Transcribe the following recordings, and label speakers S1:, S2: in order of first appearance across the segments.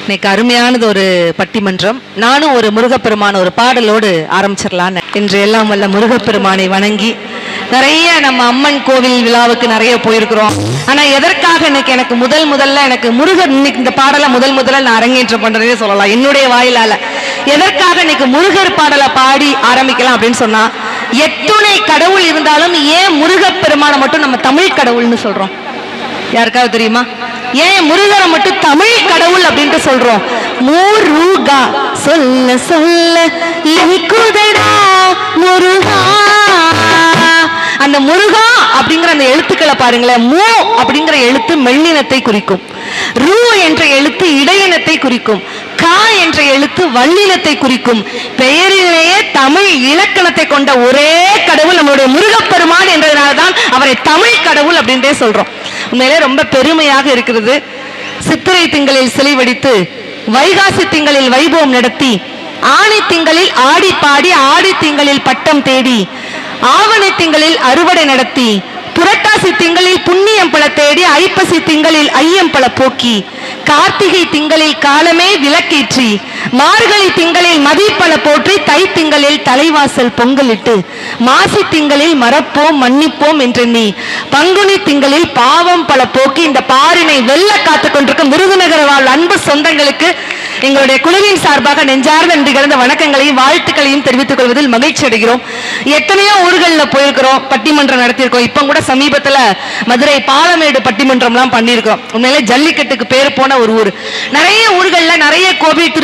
S1: இன்னைக்கு அருமையானது ஒரு பட்டிமன்றம். நானும் ஒரு முருகப்பெருமான ஒரு பாடலோடு ஆரம்பிச்சிடலான்னு. இன்று எல்லாம் வல்ல முருகப்பெருமானை வணங்கி நிறைய நம்ம அம்மன் கோவில் விழாவுக்கு நிறைய போயிருக்கிறோம். ஆனா எதற்காக இன்னைக்கு எனக்கு முதல்ல எனக்கு முருகர் இன்னைக்கு இந்த பாடலை முதல்ல நான் அரங்கேற்றம் பண்றதே சொல்லலாம் என்னுடைய வாயிலால. எதற்காக இன்னைக்கு முருகர் பாடலை பாடி ஆரம்பிக்கலாம் அப்படின்னு சொன்னா, எத்துணை கடவுள் இருந்தாலும் ஏன் முருகப்பெருமானை மட்டும் நம்ம தமிழ் கடவுள்னு சொல்றோம்? யாருக்காவது தெரியுமா? ஏன் முருகரை மட்டும் தமிழ் கடவுள் அப்படின்ட்டு சொல்றோம்? முருகா சொல்ல சொல்ல லிக்குதடா முருகா. அந்த முருகா அப்படிங்கிற அந்த எழுத்துக்களை பாருங்களேன். மூ அப்படிங்கிற எழுத்து மெல்லினத்தை குறிக்கும், ரூ என்ற எழுத்து இடையினத்தை குறிக்கும், கா என்ற எழுத்து வல்லினத்தை குறிக்கும். பெயரிலேயே தமிழ் இலக்கணத்தை கொண்ட ஒரே கடவுள் நம்மளுடைய முருகப்பெருமான் என்றதுனால்தான் அவரை தமிழ் கடவுள் அப்படின்றே சொல்றோம். உண்மையிலே ரொம்ப பெருமையாக இருக்கிறது. சித்திரை திங்களில் சிலை வடித்து, வைகாசி திங்களில் வைபவம் நடத்தி, ஆணி திங்களில் ஆடி பாடி, ஆடி திங்களில் பட்டம் தேடி, ஆவணி திங்களில் அறுவடை நடத்தி, புரட்டாசி திங்களில் புண்ணியம் பல தேடி, ஐப்பசி திங்களில் ஐயம் பல போக்கி, கார்த்திகை திங்களில் காலமே விளக்கேற்றி, மார்கழி திங்களில் மதிப்பல போற்றி, தை திங்களில் தலைவாசல் பொங்கலிட்டு, மாசி திங்களில் மறப்போம் மன்னிப்போம் என்றெண்ணி, பங்குனி திங்களில் பாவம் பல போக்கி இந்த பாரினை வெல்ல காத்துக் கொண்டிருக்கும் விருதுநகர் வாழ் அன்பு சொந்தங்களுக்கு எங்களுடைய குழுவின் சார்பாக நெஞ்சார்ந்த நன்றி கலந்த வணக்கங்களையும் வாழ்த்துக்களையும் தெரிவித்துக் கொள்வதில் மகிழ்ச்சி அடைகிறோம். எத்தனையோ ஊர்களில் போயிருக்கிறோம், பட்டிமன்றம் நடத்தியிருக்கோம். இப்ப கூட சமீபத்துல மதுரை பாலமேடு பட்டிமன்றம்லாம் பண்ணியிருக்கோம். உண்மையிலே ஜல்லிக்கட்டுக்கு பேர் போன ஒரு ஊர். நிறைய ஊர்கள்ல நிறைய கோவில்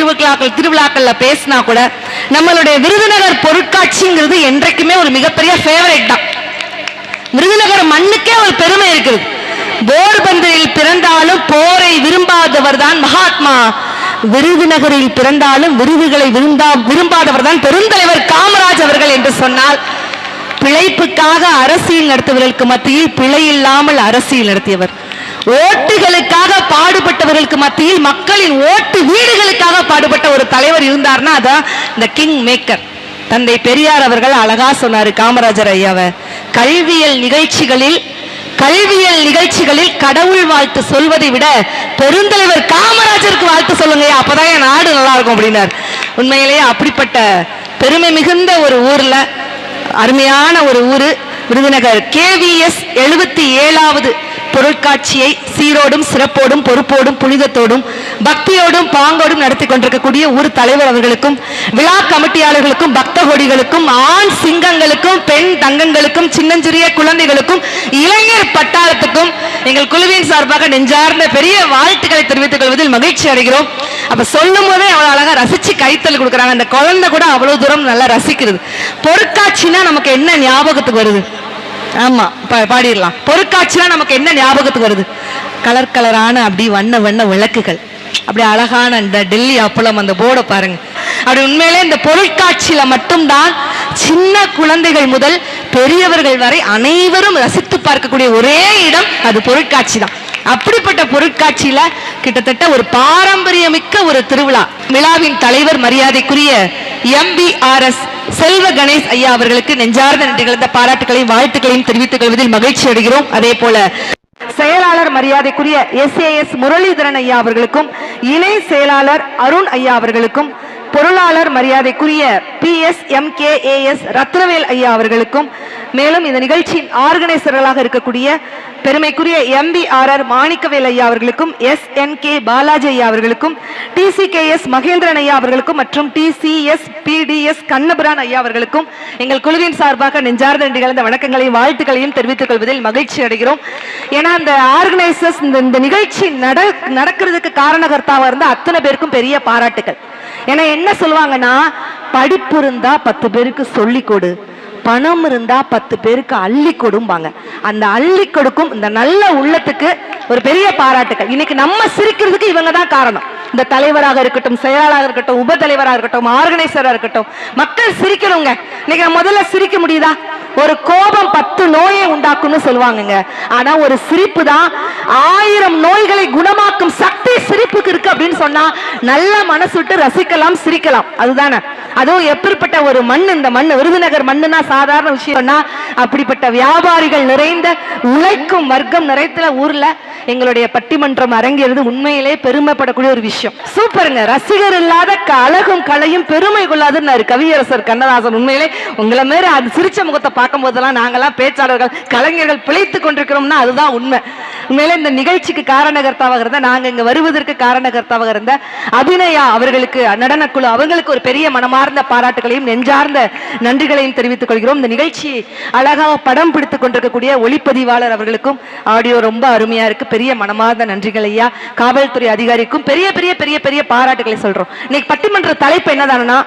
S1: திருவிழாக்கள்ல பேசினா கூட நம்மளுடைய விருதுநகர் பொருட்காட்சிங்கிறது என்றைக்குமே ஒரு மிகப்பெரிய ஃபேவரட் தான். விருதுநகர் மண்ணுக்கே ஒரு பெருமை இருக்குது. போர்பந்தரில் பிறந்தாலும் போரை விரும்பாதவர் தான் மகாத்மா, விருதுநகரில் பிறந்தாலும் விருதுகளை விரும்பாதவர் தான் பெருந்தலைவர் காமராஜ் அவர்கள் என்று சொன்னால், பிழைப்புக்காக அரசியல் நடத்துவதற்கு மத்தியில் பிழை இல்லாமல் அரசியல் நடத்தியவர், ஓட்டுகளுக்காக பாடுபட்டவர்களுக்கு மத்தியில் மக்களின் ஓட்டு வீடுகளுக்காக பாடுபட்ட ஒரு தலைவர் இருந்தார்னா அதான் இந்த கிங் மேக்கர். தந்தை பெரியார் அவர்கள் அழகா சொன்னாரு காமராஜர் ஐயாவை, கல்வியல் நிகழ்ச்சிகளில் கடவுள் வாழ்த்து சொல்வதை விட பெருந்தலைவர் காமராஜருக்கு வாழ்த்து சொல்லுங்க, அப்பதான் என் நாடு நல்லா இருக்கும் அப்படின்னார். உண்மையிலேயே அப்படிப்பட்ட பெருமை மிகுந்த ஒரு ஊர்ல அருமையான ஒரு ஊரு விருதுநகர். KVS 77வது பொருட்காட்சியை சீரோடும் சிறப்போடும் பொறுப்போடும் புனிதத்தோடும் பக்தியோடும் பாங்கோடும் நடத்தி கொண்டிருக்கக்கூடிய ஊர் தலைவர் அவர்களுக்கும், விழா கமிட்டியாளர்களுக்கும், பக்த கோடிகளுக்கும், ஆண் சிங்கங்களுக்கும், பெண் தங்கங்களுக்கும், சின்னஞ்சிறிய குழந்தைகளுக்கும், இளைஞர் பட்டாளத்துக்கும் எங்கள் குழுவின் சார்பாக நெஞ்சார்ந்த பெரிய வாழ்த்துக்களை தெரிவித்துக் கொள்வதில் மகிழ்ச்சி அடைகிறோம். அப்ப சொல்லும் போதே அவ்வளவு அழகா ரசிச்சு கைத்தல் கொடுக்குறாங்க. அந்த குழந்தை கூட அவ்வளவு தூரம் நல்லா ரசிக்கிறது. பொருட்காட்சினா நமக்கு என்ன ஞாபகத்துக்கு வருது? ஆமா, பாடிடலாம். பொருட்காட்சினா நமக்கு என்ன ஞாபகத்துக்கு வருது? கலர் கலரான அப்படி வண்ண வண்ண விளக்குகள், அப்படி அழகான இந்த டெல்லி அப்பளம், அந்த போர்டை பாருங்க. அப்படி உண்மையிலே இந்த பொருட்காட்சியில மட்டும்தான் சின்ன குழந்தைகள் முதல் பெரியவர்கள் வரை அனைவரும் ரசித்து பார்க்கக்கூடிய ஒரே இடம் அது பொருட்காட்சி தான். அப்படிப்பட்ட பொருட்காட்சியில கிட்டத்தட்ட ஒரு பாரம்பரியமிக்க ஒரு திருவிழா. விழாவின் தலைவர் மரியாதைக்குரிய MBRS செல்வ கணேஷ் ஐயா அவர்களுக்கு நெஞ்சார்ந்த நன்றி கலந்த பாராட்டுகளையும் வாழ்த்துக்களையும் தெரிவித்துக் கொள்வதில் மகிழ்ச்சி அடைகிறோம். அதே போல செயலாளர் மரியாதைக்குரிய SAS முரளிதரன் ஐயா அவர்களுக்கும், இணை செயலாளர் அருண் ஐயா அவர்களுக்கும், பொருளாளர் மரியாதைக்குரிய PSMKAS ரத்னவேல் ஐயா அவர்களுக்கும், மேலும் இந்த நிகழ்ச்சியின் ஆர்கனைசர்களாக இருக்கக்கூடிய பெருமைக்குரிய MBRR மாணிக்கவேல் ஐயா அவர்களுக்கும், SNK பாலாஜி ஐயா அவர்களுக்கும், TCKS மகேந்திரன் ஐயா அவர்களுக்கும் மற்றும் TCS PDS கண்ணபிரான் ஐயா அவர்களுக்கும் எங்கள் குழுவின் சார்பாக நெஞ்சார்ந்த நன்றி கலந்த வணக்கங்களையும் வாழ்த்துக்களையும் தெரிவித்துக் கொள்வதில் மகிழ்ச்சி அடைகிறோம். ஏன்னா அந்த ஆர்கனைசர்ஸ் இந்த நிகழ்ச்சி நடக்கிறதுக்கு காரணகர்த்தாவா இருந்த அத்தனை பேருக்கும் பெரிய பாராட்டுகள். ஏன்னா என்ன சொல்லுவாங்கன்னா, படிப்பு இருந்தா 10 பேருக்கு சொல்லி கொடு, பணம் இருந்தா 10 பேருக்கு அள்ளி கொடும்பாங்க. அந்த அள்ளி கொடுக்கும் இந்த நல்ல உள்ளத்துக்கு ஒரு பெரிய பாராட்டுகள். இன்னைக்கு நம்ம சிரிக்கிறதுக்கு இவங்க தான் காரணம். இந்த தலைவராக இருக்கட்டும், செயலாளராக இருக்கட்டும், உப தலைவராக இருக்கட்டும், ஆர்கனைசராக இருக்கட்டும், மக்கள் சிரிக்கணுங்க. இன்னைக்கு முதல்ல சிரிக்க முடியுதா? ஒரு கோபம் 10 நோயை உண்டாக்கும்னு சொல்லுவாங்க. ஆனா ஒரு சிரிப்பு தான் 1000 நோய்களை குணமாக்கும் சக்தி சிரிப்புக்கு இருக்கு அப்படின்னு சொன்னா நல்ல மனசு விட்டு ரசிக்கலாம், சிரிக்கலாம். அதுதானே அதுவும் எப்படிப்பட்ட ஒரு மண் இந்த மண், விருதுநகர் மண்ணுனா சாதாரண விஷயம்னா அப்படிப்பட்ட வியாபாரிகள் நிறைந்த உழைக்கும் வர்க்கம் நிறைந்த ஊர்ல எங்களுடைய பட்டிமன்றம் அரங்கேறது உண்மையிலே பெருமைப்படக்கூடிய ஒரு விஷயம். சூப்பருங்க. ரசிகர் இல்லாத அழகும் கலையும் பெருமை கொள்ளாதுன்னு கவியரசர் கண்ணதாசன். உண்மையிலே உங்களை மாரி அது சிரிச்ச முகத்தை பார்க்கும் போதெல்லாம் நாங்கெல்லாம் பேச்சாளர்கள் கலைஞர்கள் பிழைத்துக் கொண்டிருக்கிறோம்னா அதுதான் உண்மை. உண்மையிலே இந்த நிகழ்ச்சிக்கு காரணகர்த்தாவாக இருந்த, நாங்க இங்க வருவதற்கு காரணகர்த்தாவாக இருந்த அபிநயா அவர்களுக்கு, நடனக்குழு அவங்களுக்கு ஒரு பெரிய மனமார்ந்த பாராட்டுகளையும் நெஞ்சார்ந்த நன்றிகளையும் தெரிவித்துக் கொள்கிறோம். இந்த நிகழ்ச்சியை அழகாக படம் பிடித்துக் கொண்டிருக்கக்கூடிய ஒளிப்பதிவாளர் அவர்களுக்கும் ஆடியோ ரொம்ப அருமையா இருக்கு, பெரிய மனமார்ந்த நன்றிகள் ஐயா. காவல்துறை அதிகாரிக்கும் பெரிய பெரிய பெரிய பெரிய பாராட்டுகளை சொல்றோம். இன்னைக்கு பட்டிமன்ற தலைப்பு என்னதானா,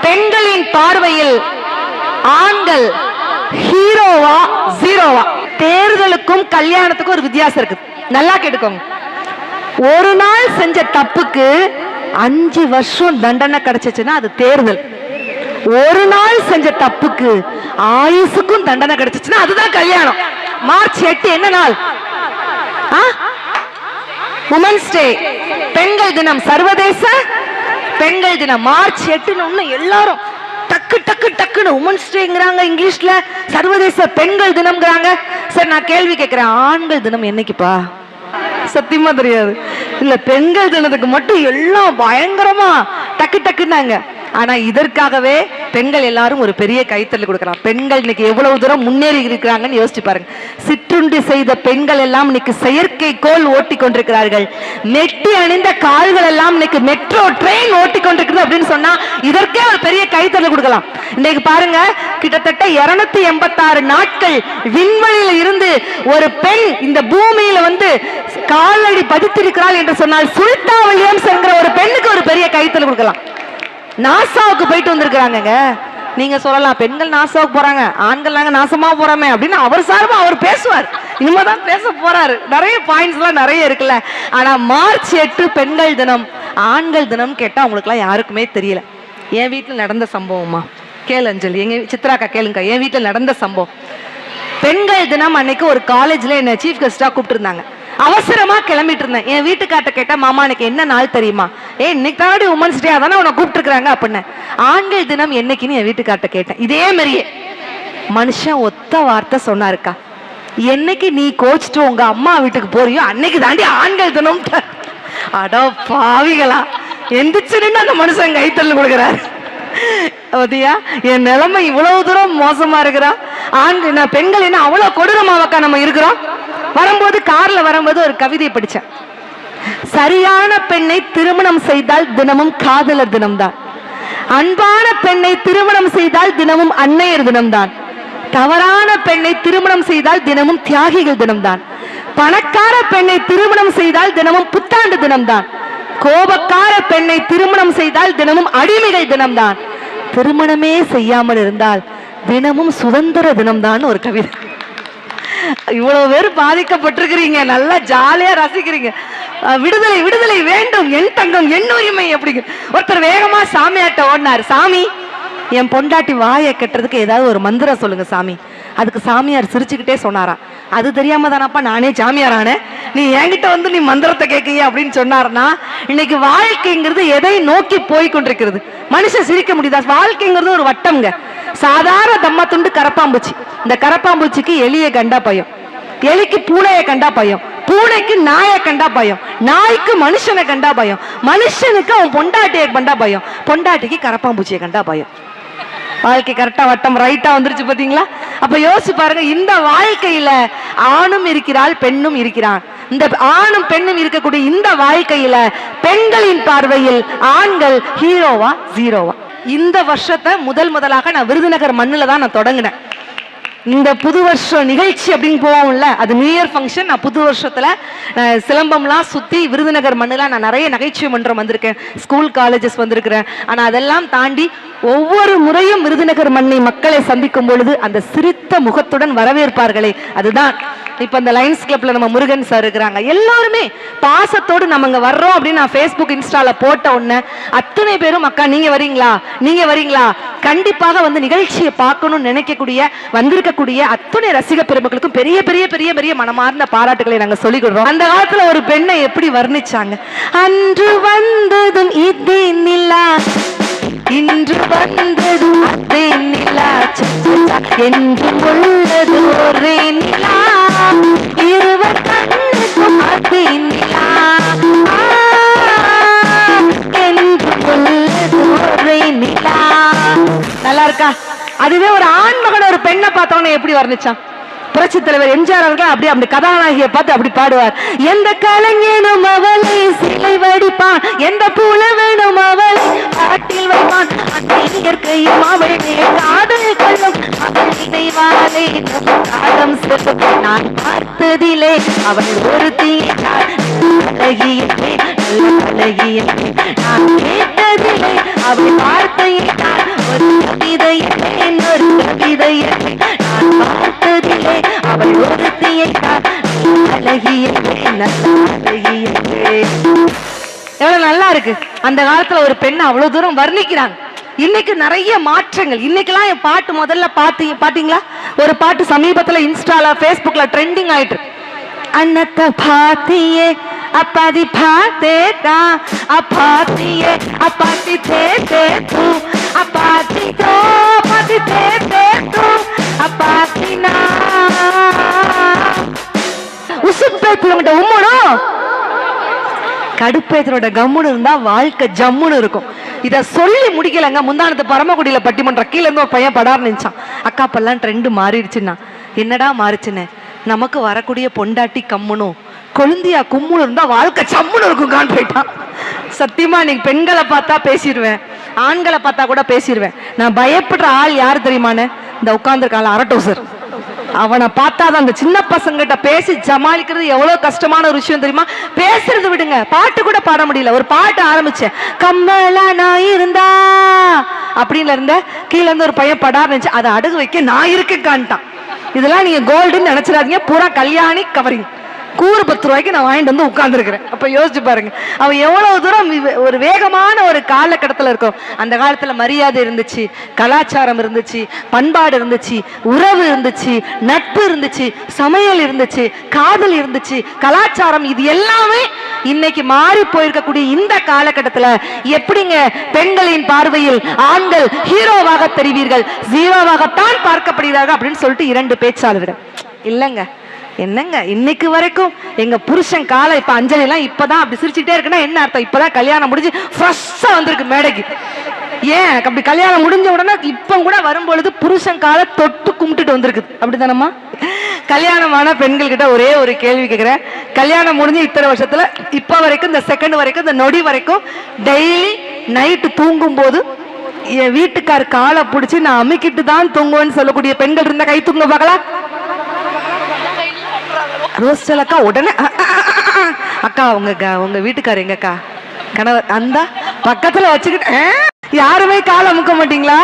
S1: பெண்களின் பார்வையில் ஆண்கள் ஹீரோவா ஜீரோவா. தேர்தலுக்கும் கல்யாணத்துக்கும் ஒரு வித்தியாசம் இருக்கு, நல்லா கேட்டுக்கோங்க. ஒரு நாள் செஞ்ச தப்புக்கு 5 வருஷம் தண்டனை கிடைச்சிச்சுன்னா அது தேர்தல். ஒரு நாள் செஞ்ச தப்புக்கு ஆயுசுக்கும் தண்டனை கிடைச்சிச்சுன்னா அதுதான் கல்யாணம். மார்ச் 8 என்ன நாள்? உமன்ஸ் டே, பெண்கள் தினம், சர்வதேச பெண்கள் தினம். மார்ச் 8 எல்லாரும் டக்கு டக்கு டக்குன்னு உமன்ஸ் டேங்கிறாங்க, இங்கிலீஷ்ல சர்வதேச பெண்கள் தினம்ங்கிறாங்க. சரி, நான் கேள்வி கேட்கிறேன், ஆண்கள் தினம் என்னைக்குப்பா? சத்தியமா தெரியாது. இல்ல, பெண்கள் தினத்துக்கு மட்டும் எல்லாம் பயங்கரமா டக்கு டக்குன்னாங்க. ஆனா இதற்காகவே பெண்கள் எல்லாரும் ஒரு பெரிய கைத்தறல் கொடுக்கலாம். பெண்கள் இன்னைக்கு எவ்வளவு தூரம் முன்னேறி இருக்கிறாங்கன்னு யோசிச்சு பாருங்க. சிற்றுண்டி செய்த பெண்கள் எல்லாம் இன்னைக்கு செயற்கை கோல் ஓட்டி கொண்டிருக்கிறார்கள். மெட்டி அணிந்த கால்கள் எல்லாம் இன்னைக்கு மெட்ரோ ட்ரெயின் ஓட்டி கொண்டிருக்கிறது அப்படின்னு சொன்னா இதற்கே ஒரு பெரிய கைத்தறல் கொடுக்கலாம். இன்னைக்கு பாருங்க, கிட்டத்தட்ட 286 நாட்கள் விண்வெளியில் இருந்து ஒரு பெண் இந்த பூமியில வந்து காலடி பதித்திருக்கிறாள் என்று சொன்னால் சுல்தா வில்லியம்ஸ் என்கிற ஒரு பெண்ணுக்கு ஒரு பெரிய கைத்தறல் கொடுக்கலாம். நாசாவுக்கு போயிட்டு வந்திருக்கிறாங்க. நீங்க சொல்லலாம், பெண்கள் நாசாவுக்கு போறாங்க, ஆண்கள் நாங்க நாசமா போறோமே அப்படின்னு அவர் சார்பா அவர் பேசுவார். இனிமேதான் பேச போறாரு. நிறைய பாயிண்ட்ஸ் எல்லாம் நிறைய இருக்குல்ல. ஆனா மார்ச் 8 பெண்கள் தினம், ஆண்கள் தினம் கேட்டா உங்களுக்கு எல்லாம் யாருக்குமே தெரியல. என் வீட்டுல நடந்த சம்பவமா கேளு அஞ்சலி, எங்க சித்ராக்கா கேளுங்க. என் வீட்டுல நடந்த சம்பவம், பெண்கள் தினம் அன்னைக்கு ஒரு காலேஜ்ல என்ன சீஃப் கெஸ்டா கூப்பிட்டு இருந்தாங்க. அவசரமா கிளம்பிட்டு இருந்தேன். என் வீட்டுக்கார்ட்ட கேட்டா, மாமா எனக்கு என்ன நாள் தெரியுமா? இன்னைக்கு தாண்டி உமன்ஸ் டே, அதானே உன்னை கூப்பிட்டு இருக்கிறாங்க அப்படின்னு. ஆண்கள் தினம் என்னைக்குன்னு என் வீட்டுக்கார்ட்ட கேட்டேன். இதே மாதிரியே மனுஷன் ஒத்த வார்த்தை சொன்னாருக்கா, என்னைக்கு நீ கோச்சிட்டு உங்க அம்மா வீட்டுக்கு போறியோ அன்னைக்கு தாண்டி ஆண்கள் தினம். அட பாவிகளா, எந்திரிச்சுன்னு அந்த மனுஷன் கைத்தல் கொடுக்கிறாரு. என் நிலைமை இவ்வளவு தூரம் மோசமா இருக்கிறா. ஆண்கள் பெண்கள் என்ன அவ்வளவு கொடூரமாவக்கா நம்ம இருக்கிறோம். வரும்போது கார்ல வரும்போது ஒரு கவிதை படிச்சேன். சரியான பெண்ணை திருமணம் செய்தால் தினமும் காதலர் தினம்தான். அன்பான பெண்ணை திருமணம் செய்தால் தினமும் அன்னையர் தினம்தான். தவறான பெண்ணை திருமணம் செய்தால் தினமும் தியாகிகள் தினம்தான். பணக்கார பெண்ணை திருமணம் செய்தால் தினமும் புத்தாண்டு தினம்தான். கோபக்கார பெண்ணை திருமணம் செய்தால் தினமும் அடிமைகள் தினம்தான். திருமணமே செய்யாமல் இருந்தால் தினமும் சுதந்திர தினம்தான் ஒரு கவிதை. இவ்வளவு பேர் பாதிக்கப்பட்டிருக்கிறீங்க, நல்லா ஜாலியா ரசிக்கிறீங்க. விடுதலை விடுதலை வேண்டும், என் தங்கம் என் உரிமை அப்படிங்க. ஒருத்தர் வேகமா சாமியாட்ட ஓடினார். சாமி, என் பொண்டாட்டி வாயை கட்டுறதுக்கு ஏதாவது ஒரு மந்திரம் சொல்லுங்க சாமி. அதுக்கு சாமியார் சிரிச்சுக்கிட்டே சொன்னாரா, அது தெரியாம தானப்பா நானே சாமியாரானே, நீ என்கிட்ட வந்து நீ மந்திரத்தை கேட்கிய அப்படின்னு சொன்னார்னா, இன்னைக்கு வாழ்க்கைங்கிறது எதை நோக்கி போய் கொண்டிருக்கிறது? மனுஷன் சிரிக்க முடியுதா? வாழ்க்கைங்கிறது ஒரு வட்டம்ங்க. சாதாரண தம்மா துண்டு கரப்பாம்பூச்சி. இந்த கரப்பாம்பூச்சிக்கு எலியை கண்டா பயம், எலிக்கு பூனையை கண்டா பயம், பூனைக்கு நாயை கண்டா பயம், நாய்க்கு மனுஷனை கண்டா பயம், மனுஷனுக்கு அவன் பொண்டாட்டியை கண்டா பயம், பொண்டாட்டிக்கு கரப்பாம்பூச்சியை கண்டா பயம். வாழ்க்கை கரெக்டா வட்டம் ரைட்டா வந்துருச்சு பாத்தீங்களா? அப்ப யோசிச்சு பாருங்க, இந்த வாழ்க்கையில ஆணும் இருக்கிறாள் பெண்ணும் இருக்கிறான். இந்த ஆணும் பெண்ணும் இருக்கக்கூடிய இந்த வாழ்க்கையில பெண்களின் பார்வையில் ஆண்கள் ஹீரோவா ஜீரோவா? இந்த வருஷத்தை முதலாக நான் விருதுநகர் மண்ணுல தான் நான் தொடங்கினேன். இந்த புது வருஷம் நிகழ்ச்சி அப்படின்னு போவோம்ல, அது நியூ இயர் ஃபங்க்ஷன். நான் புது வருஷத்துல சிலம்பம்லாம் சுத்தி விருதுநகர் மண்ணுல நான் நிறைய நகைச்சுவை மன்றம் வந்திருக்கேன், ஸ்கூல் காலேஜஸ் வந்திருக்கிறேன். ஆனா அதெல்லாம் தாண்டி ஒவ்வொரு முறையும் விருதுநகர் மண்ணை மக்களை சந்திக்கும் பொழுது அந்த சிரித்த முகத்துடன் வரவேற்பார்களே, அதுதான் இப்ப இந்த லைன்ஸ் கிளப்ல நம்ம முருகன் சார் இருக்கிறாங்க. எல்லாருமே பாசத்தோடு நம்ம இங்க வர்றோம் அப்படின்னு நான் ஃபேஸ்புக் இன்ஸ்டால போட்ட உடனே அத்தனை பேரும் அக்கா நீங்க வரீங்களா, நீங்க வரீங்களா, கண்டிப்பாக வந்து நிகழ்ச்சியை பார்க்கணும்னு நினைக்கக்கூடிய வந்திருக்கக்கூடிய அத்தனை ரசிக பெருமக்களுக்கும் பெரிய பெரிய பெரிய பெரிய மனமார்ந்த பாராட்டுகளை நாங்க சொல்லிக்கிறோம். அந்த காலத்துல ஒரு பெண்ணை எப்படி வர்ணிச்சாங்க, அன்று வந்ததும் இதே நிலா இன்று வந்தது அதே நிலா, என்று உள்ளது ஒரே நிலா, இருவர் கண்ணுக்கும் அதே நிலா, என்று உள்ளது ஒரே நிலா. நல்லா இருக்கா? அதுவே ஒரு ஆண்மகன் ஒரு பெண்ணை பார்த்தவன எப்படி வர்ணிச்சான்? புரட்சி தலைவர் எம்ஜிஆர் அவர்கள் அப்படி கதாநாயகியை பார்த்து அப்படி பாடுவார். எந்த கலைஞனும் அவளை சிலை வடிப்பான், எந்த புல வேணும் அவளை பாட்டில் வைப்பான், அந்த இயற்கையும் அவளே காதல் கொள்ளும், அவள் இணைவாளே காலம் செல்லும். நான் பார்த்ததிலே அவள் ஒரு அழகியே அழகியே, நான் கேட்டதிலே அவள் வார்த்தையை ஒரு கவிதையே ஒரு கவிதையே, நான் பார்த்ததிலே அவள் ஒருத்தியை அழகியே அழகியே. எவ்வளவு நல்லா இருக்கு. அந்த காலத்துல ஒரு பெண்ணை அவ்வளவு தூரம் வர்ணிக்கிறாங்க. இன்னைக்கு நிறைய மாற்றங்கள். இன்னைக்கெல்லாம் என் பாட்டு முதல்ல பாத்தீங்களா? ஒரு பாட்டு சமீபத்துல இன்ஸ்டால பேஸ்புக்ல ட்ரெண்டிங் ஆயிட்டு. அன்னத்தை பாத்தியே அப்பாதி பாத்தேதா, அப்பாத்தியே அப்பாத்தி தேதே தூ, அப்பாத்தி தோ அப்பாத்தி தேதே தூ, அப்பாத்தி நா உசுப்பேத்துவங்கிட்ட உம்மனும் கடுப்பேத்தனோட கம்முன்னு இருந்தா வாழ்க்கை ஜம்முன்னு இருக்கும். இத சொல்லி முடிக்கலங்க. முந்தானத்து பரமக்குடியில பட்டிமன்ற கீழே இருந்து ஒரு பையன் படார் நினைச்சான். அக்கா பல்லாம் ட்ரெண்டு மாறிடுச்சுன்னா. என்னடா மாறிச்சுன்னு? நமக்கு வரக்கூடிய பொண்டாட்டி கம்முனும் கொழுந்தியா கும்முன்னு இருந்தா வாழ்க்கை சம்முன்னு இருக்கும் கான் போயிட்டான். சத்தியமா நீங்க பெண்களை பார்த்தா பேசிடுவேன், ஆண்களை பார்த்தா கூட பேசிடுவேன். நான் பயப்படுற ஆள் யாரு தெரியுமான்னு? இந்த உட்கார்ந்துருக்காள் அரட்டோசர். அவனை பார்த்தாதான் அந்த சின்ன பசங்கிட்ட பேசி சமாளிக்கிறது எவ்வளவு கஷ்டமான ஒரு விஷயம் தெரியுமா? பேசுறது விடுங்க, பாட்டு கூட பாட முடியல. ஒரு பாட்டு ஆரம்பிச்சேன், கம்மலா நான் இருந்தா அப்படின்னு இருந்த கீழே இருந்து ஒரு பையன் படா இருந்துச்சு, அதை அடகு வைக்க நான் இருக்கேன்ட்டான். இதெல்லாம் நீங்க கோல்டுன்னு நினைச்சிடாதீங்க, பூரா கல்யாணி கவரிங். கூறு 10 ரூபாய்க்கு நான் வாங்கிட்டு வந்து உட்கார்ந்துருக்கிறேன். அப்ப யோசிச்சு பாருங்க அவன் எவ்வளவு தூரம் ஒரு வேகமான ஒரு காலகட்டத்தில் இருக்கும். அந்த காலத்துல மரியாதை இருந்துச்சு, கலாச்சாரம் இருந்துச்சு, பண்பாடு இருந்துச்சு, உறவு இருந்துச்சு, நட்பு இருந்துச்சு, சமையல் இருந்துச்சு, காதல் இருந்துச்சு, கலாச்சாரம். இது எல்லாமே இன்னைக்கு மாறி போயிருக்கக்கூடிய இந்த காலகட்டத்துல எப்படிங்க பெண்களின் பார்வையில் ஆண்கள் ஹீரோவாக தெரிவீர்கள், ஜீரோவாகத்தான் பார்க்கப்படுகிறார்கள் அப்படின்னு சொல்லிட்டு 2 பேச்சாளர்கள். இல்லைங்க, என்னங்க இன்னைக்கு வரைக்கும் எங்க புருஷன் காலை இப்ப அஞ்சலி எல்லாம் இப்பதான் அப்படி சிரிச்சுட்டே இருக்குன்னா என்ன அர்த்தம்? இப்பதான் கல்யாணம் முடிஞ்சு ஃப்ரெஷ்ஷா வந்திருக்கு மேடைக்கு. ஏன் அப்படி கல்யாணம் முடிஞ்ச உடனே இப்ப கூட வரும்பொழுது புருஷன் காலை தொட்டு கும்பிட்டுட்டு வந்திருக்கு. அப்படித்தானம்மா? கல்யாணமான பெண்கள் கிட்ட ஒரே ஒரு கேள்வி கேட்கிறேன். கல்யாணம் முடிஞ்சு இத்தனை வருஷத்துல இப்ப வரைக்கும், இந்த செகண்ட் வரைக்கும், இந்த நொடி வரைக்கும் டெய்லி நைட்டு தூங்கும் போது என் வீட்டுக்கார் காலை பிடிச்சி நான் அமுக்கிட்டு தான் தூங்குவேன்னு சொல்லக்கூடிய பெண்கள் இருந்தா கை தூங்க பார்க்கலாம். ரோஸ்டல் அக்கா உடனே அக்கா உங்க வீட்டுக்காரர் எங்கக்கா? கணவர் அந்த பக்கத்துல வச்சுக்கிட்டு யாருமே கால் அமுக்க மாட்டீங்களா?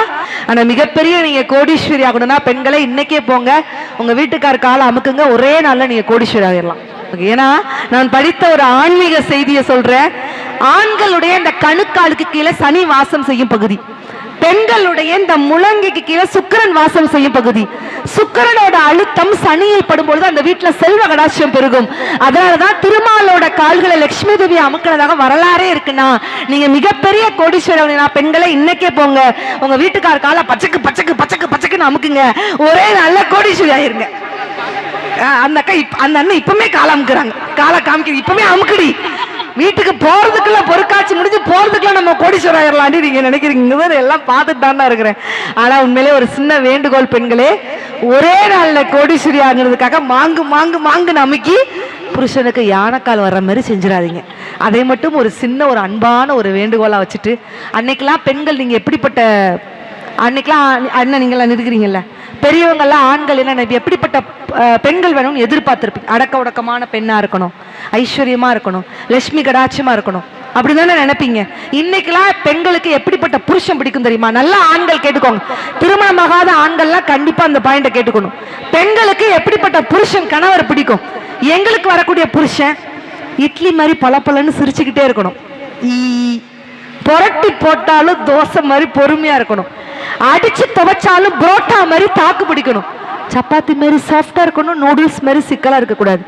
S1: ஆனா மிகப்பெரிய நீங்க கோடீஸ்வரி ஆகணும்னா பெண்களை இன்னைக்கே போங்க, உங்க வீட்டுக்கார காலை அமுக்குங்க, ஒரே நாள்ல நீங்க கோடீஸ்வரி ஆகிடலாம். ஏன்னா நான் படித்த ஒரு ஆன்மீக செய்தியை சொல்றேன். ஆண்களுடைய இந்த கணுக்காலுக்கு கீழே சனி வாசம் செய்யும் பகுதி, பெண்களுடைய இந்த முழங்கைக்கு கீழே சுக்கிரன் வாசம் செய்யும் பகுதி. சுக்கிரனோட அழுத்தம் சனியை படும்பொழுது அந்த வீட்டுல செல்வ கடாட்சியம் பெருகும். அதனாலதான் திருமாலோட கால்களை லட்சுமி தேவி அமுக்கினதாக வரலாறே இருக்குன்னா நீங்க மிகப்பெரிய கோடீஸ்வரர் பெண்களை இன்னைக்கே போங்க, உங்க வீட்டுக்கார காலை பச்சக்கு பச்சக்கு பச்சக்கு பச்சக்குன்னு அமுக்குங்க, ஒரே நல்ல கோடீஸ்வரி ஆயிருங்க. அந்த அக்கா அந்த அண்ணன் இப்பவுமே காலை அமுக்குறாங்க, காலை காமிக்க இப்பவுமே அமுக்குடி. வீட்டுக்கு போறதுக்குள்ள பொறுக்காட்சி முடிஞ்சு போறதுக்குள்ள நம்ம கோடீஸ்வரர் ஆயிரலாம் நீங்க நினைக்கிறீங்க. எல்லாம் பார்த்துட்டு தானே இருக்கிறேன். ஆனா உண்மையிலே ஒரு சின்ன வேண்டுகோள், பெண்களே ஒரே நாள்ல கோடீஸ்வரி ஆகுறதுக்காக மாங்கு மாங்கு மாங்கு நமக்கி புருஷனுக்கு யானைக்கால் வர்ற மாதிரி செஞ்சிடாதீங்க. அதை மட்டும் ஒரு சின்ன ஒரு அன்பான ஒரு வேண்டுகோளா வச்சுட்டு, அன்னைக்கெல்லாம் பெண்கள் நீங்க எப்படிப்பட்ட, அன்னைக்கெல்லாம் அண்ணன் நீங்களாம் இருக்கிறீங்கல்ல பெரியவங்கெல்லாம் ஆண்கள் என்ன எப்படிப்பட்ட பெண்கள் வேணும்னு எதிர்பார்த்திருப்பீங்க. அடக்க உடக்கமான பெண்ணா இருக்கணும், ஐஸ்வர்யமா இருக்கணும், லட்சுமி கடாட்சியமா இருக்கணும், அப்படிதானே நினைப்பீங்க. இன்னைக்கெல்லாம் பெண்களுக்கு எப்படிப்பட்ட புருஷன் பிடிக்கும் தெரியுமா? நல்ல ஆண்கள் கேட்டுக்கோங்க, திருமணமாகாத ஆண்கள்லாம் கண்டிப்பா அந்த பாயிண்ட கேட்டுக்கணும். பெண்களுக்கு எப்படிப்பட்ட புருஷன் கணவர் பிடிக்கும்? எங்களுக்கு வரக்கூடிய புருஷன் இட்லி மாதிரி பலப்பலன்னு சிரிச்சுக்கிட்டே இருக்கணும், புரட்டி போட்டாலும் தோசை மாதிரி பொறுமையா இருக்கணும், அடிச்சு துவைச்சாலும் புரோட்டா மாதிரி தாக்கு பிடிக்கணும், சப்பாத்தி மாரி சாஃப்டா இருக்கணும், நூடுல்ஸ் மாரி சிக்கலா இருக்கக்கூடாது,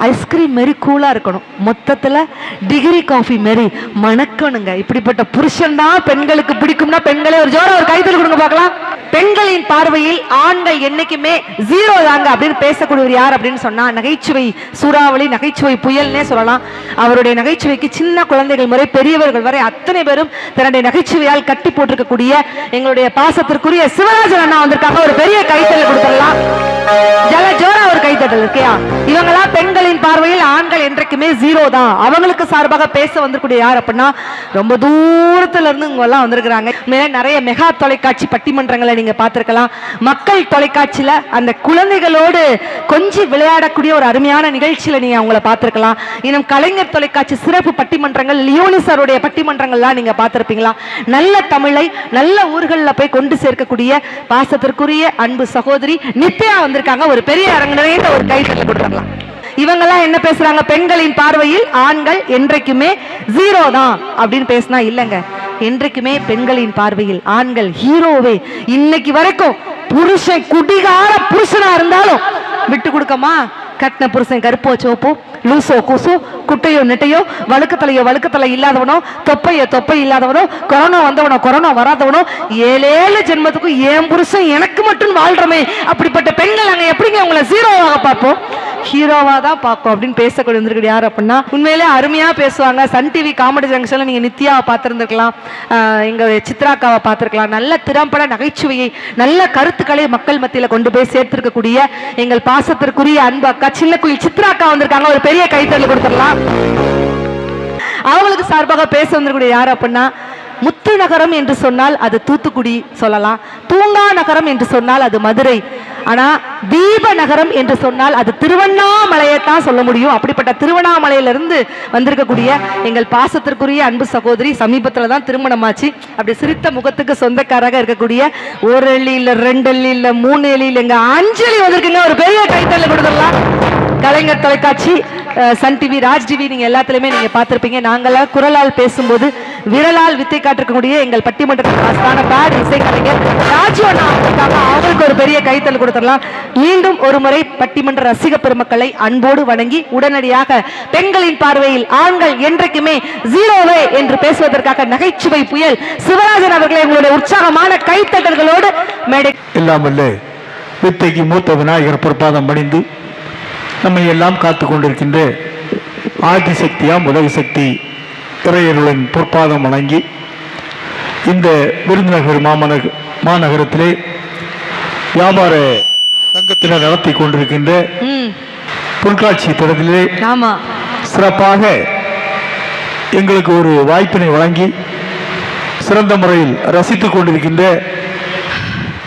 S1: ஐஸ்கிரீம் மாரி கூலா இருக்கணும், மொத்தத்துல டிகிரி காஃபி மாரி மணக்கணுங்க. இப்படிப்பட்ட புருஷன் தான் பெண்களுக்கு பிடிக்கும்னா பெண்களே ஒரு ஜோரா ஒரு கைத்தல் கொடுங்க பார்க்கலாம். பெண்களின் பார்வையில் ஆண்கள் என்னைக்குமே ஜீரோ தாங்க அப்படின்னு பேசக்கூடியவர் யார் அப்படின்னு சொன்னா நகைச்சுவை சூறாவளி, நகைச்சுவை புயல்னே சொல்லலாம். அவருடைய நகைச்சுவைக்கு சின்ன குழந்தைகள் முறை பெரியவர்கள் வரை அத்தனை பேரும் தன்னுடைய நகைச்சுவையால் கட்டி போட்டிருக்கக்கூடிய எங்களுடைய பாசத்திற்குரிய சிவராஜன் அண்ணா வந்திருக்காங்க. ஒரு பெரிய கைத்தல் கொடுத்துடலாம். ஜல ஜோரா ஒரு கைத்தட்டல் இருக்கியா. இவங்களா பெண்களின் பார்வையில் ஆண்கள் என்றைக்குமே ஜீரோ தான். அவங்களுக்கு சார்பாக பேச வந்திருக்கூடிய யார் அப்படின்னா ரொம்ப தூரத்துல இருந்து இவங்க எல்லாம் வந்திருக்கிறாங்க. நிறைய மெகா தொலைக்காட்சி பட்டிமன்றங்களை நீங்க பார்த்திருக்கலாம். மக்கள் தொலைக்காட்சியில அந்த குழந்தைகளோடு கொஞ்சம் விளையாடக்கூடிய ஒரு அருமையான நிகழ்ச்சியில நீங்க அவங்கள பார்த்திருக்கலாம். இன்னும் கலைஞர் தொலைக்காட்சி சிறப்பு பட்டிமன்றங்கள், லியோனிசருடைய பட்டிமன்றங்கள்லாம் நீங்க பார்த்திருப்பீங்களா. நல்ல தமிழை நல்ல ஊர்களில் போய் கொண்டு சேர்க்கக்கூடிய பாசத்திற்குரிய அன்பு சகோதரி நித்யா வந்திருக்காங்க. ஒரு பெரிய அரங்கு நிறைந்த ஒரு கைத்தட்டல் கொடுத்துடலாம். இவங்கெல்லாம் என்ன பேசுறாங்க, பெண்களின் பார்வையில் ஆண்கள் என்றைக்குமே ஜீரோ தான் அப்படின்னு பேசினா இல்லைங்க. என்றைக்குமே பெண்களின் பார்வையில் ஆண்கள் ஹீரோவே. இன்னைக்கு வரைக்கும் புருஷன் குடிகார புருஷனா இருந்தாலும் விட்டு கொடுக்கமா. கட்டின புருஷன் கருப்போ சோப்போ, லூசோ கூசோ, குட்டையோ நெட்டையோ, வழுக்கத்தலை இல்லாதவனோ, தொப்பை இல்லாதவனோ, கொரோனா வந்தவனோ கொரோனா வராதவனோ, 7 ஜென்மத்துக்கும் என் புருஷன் எனக்கு மட்டும் வாழ்றமே. அப்படிப்பட்ட பெண்கள் நாங்க எப்படிங்க உங்களை ஜீரோவாக பார்ப்போம், ஹீரோவா தான் பார்ப்போம் அப்படின்னு பேசக்கூடிய வந்திருக்கு யார் அப்படின்னா உண்மையிலே அருமையா பேசுவாங்க. சன் டிவி காமெடி ஜங்ஷன்ல நீங்க நித்யாவை பார்த்திருந்திருக்கலாம், எங்க சித்ராக்காவை பார்த்திருக்கலாம். நல்ல திறம்பட நகைச்சுவையை நல்ல கருத்துக்களை மக்கள் மத்தியில கொண்டு போய் சேர்த்திருக்கக்கூடிய எங்கள் பாசத்திற்குரிய அன்பு அக்கா சின்ன குயில் சித்ராக்கா வந்திருக்காங்க. ஒரு பெரிய கைத்தறி கொடுத்துடலாம். அவங்களுக்கு சார்பாக பேச வந்திருக்கூடிய யார் அப்படின்னா முத்து நகரம் என்று சொன்னால் அது தூத்துக்குடி சொல்லலாம், தூங்கா நகரம் என்று சொன்னால் அது மதுரை, ஆனா தீப நகரம் என்று சொன்னால் அது திருவண்ணாமலையை தான் சொல்ல முடியும். அப்படிப்பட்ட திருவண்ணாமலையிலிருந்து வந்திருக்கக்கூடிய எங்கள் பாசத்திற்குரிய அன்பு சகோதரி சமீபத்துல தான் திருமணமாச்சு. அப்படி சிரித்த முகத்துக்கு சொந்தக்காராக இருக்கக்கூடிய 1 அள்ளி இல்ல 2 அள்ளி இல்ல 3 அள்ளி இல்லைங்க 5 அள்ளி வந்திருக்குங்க. ஒரு பெரிய கைத்தறி கொடுத்துடலாம். கலைஞர் தொலைக்காட்சி, சன் டிவி, ராஜ் டிவி நீங்க எல்லாத்திலுமே நீங்க பார்த்திருப்பீங்க. நாங்களாம் குரலால் பேசும்போது விரலால் வித்தை காட்டிருக்கக்கூடிய எங்கள் பட்டிமன்றத்தின் பேட் இசை கலைஞர் ராஜு அண்ணா அவங்களுக்கு ஒரு பெரிய கைத்தல் கொடுத்துடலாம். மீண்டும் ஒரு முறை பட்டிமன்ற ரசிக பெருமக்களை அன்போடு வணங்கி உடனடியாக பெண்களின் பார்வையில் ஆண்கள் என்றைக்குமே ஜீரோவே என்று பேசுவதற்காக நகைச்சுவை புயல் சிவராஜன் அவர்களை உங்களுடைய உற்சாகமான கைத்தட்டல்களோடு மேடை
S2: இல்லாமல்ல வித்தைக்கு மூத்த விநாயகர் பொற்பாதம் பணிந்து நம்மை எல்லாம் காத்து கொண்டிருக்கின்ற ஆதிசக்தியாம் உதவி சக்தி இறையருளின் பொற்பாதம் வணங்கி இந்த விருதுநகர் மாநகரத்திலே வியாபார சங்கத்தினர் நடத்தி கொண்டிருக்கின்ற பொருட்காட்சி தொடரிலே சிறப்பாக எங்களுக்கு ஒரு வாய்ப்பினை வழங்கி சிறந்த முறையில் ரசித்துக் கொண்டிருக்கின்ற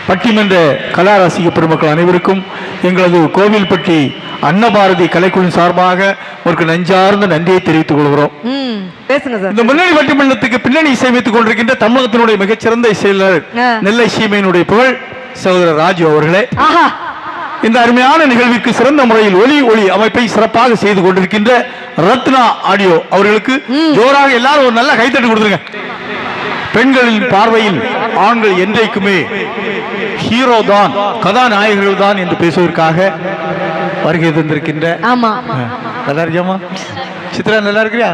S2: பட்டிமன்ற கலா ரசிக பெருமக்கள் அனைவருக்கும் எங்களது கோவில்பட்டி அன்னபாரதி கலைக்குழு சார்பாக ஒரு நெஞ்சார்ந்த நன்றியை தெரிவித்துக் கொள்கிறோம். இந்த முன்னணி பட்டிமன்றத்துக்கு பின்னணி இசையமைத்துக் கொண்டிருக்கின்ற தமிழகத்தினுடைய மிகச்சிறந்த இசையாளர் நெல்லை சீமையினுடைய புகழ் சகோதரர் ராஜு அவர்களே, இந்த அருமையான நிகழ்விற்கு சிறந்த முறையில் ஒளி அமைப்பை சிறப்பாக செய்து கொண்டிருக்கின்ற ரத்னா ஆடியோ அவர்களுக்கு ஜோராக எல்லாரும் ஒரு நல்ல கைத்தட்டு கொடுத்துருங்க. பெண்களின் பார்வையில் ஆண்கள் என்றைக்குமே ஹீரோ தான், கதாநாயகர்கள் தான் என்று பேசுவதற்காக வருகை தந்திருக்கின்ற நல்லா இருக்கியாமா சித்ரா, நல்லா இருக்கிறியா?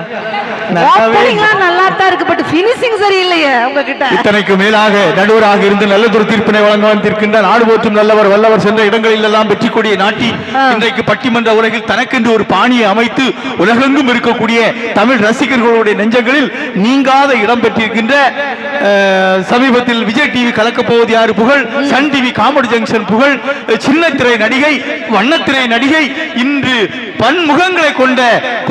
S2: இத்தனைக்கு மேலாக நடுவராக இருந்து நல்லதொரு தீர்ப்பினை வழங்க வந்திருக்கின்ற நாடு போற்றும் நல்லவர் வல்லவர் சென்ற இடங்களில் எல்லாம் வெற்றி கொடியை நாட்டி இன்றைக்கு பட்டிமன்ற உலகில் தனக்கென்று ஒரு பாணியை அமைத்து உலகெங்கும் இருக்கக்கூடிய தமிழ் ரசிகர்களுடைய நெஞ்சங்களில் நீங்காத இடம் பெற்றிருக்கின்ற சமீபத்தில் விஜய் டிவி கலக்கப் போவது யாரு புகழ், சன் டிவி காமெடி ஜங்ஷன் புகழ், சின்னத்திரை நடிகை, வண்ணத்திரை நடிகை, இன்று பன்முகங்களை கொண்ட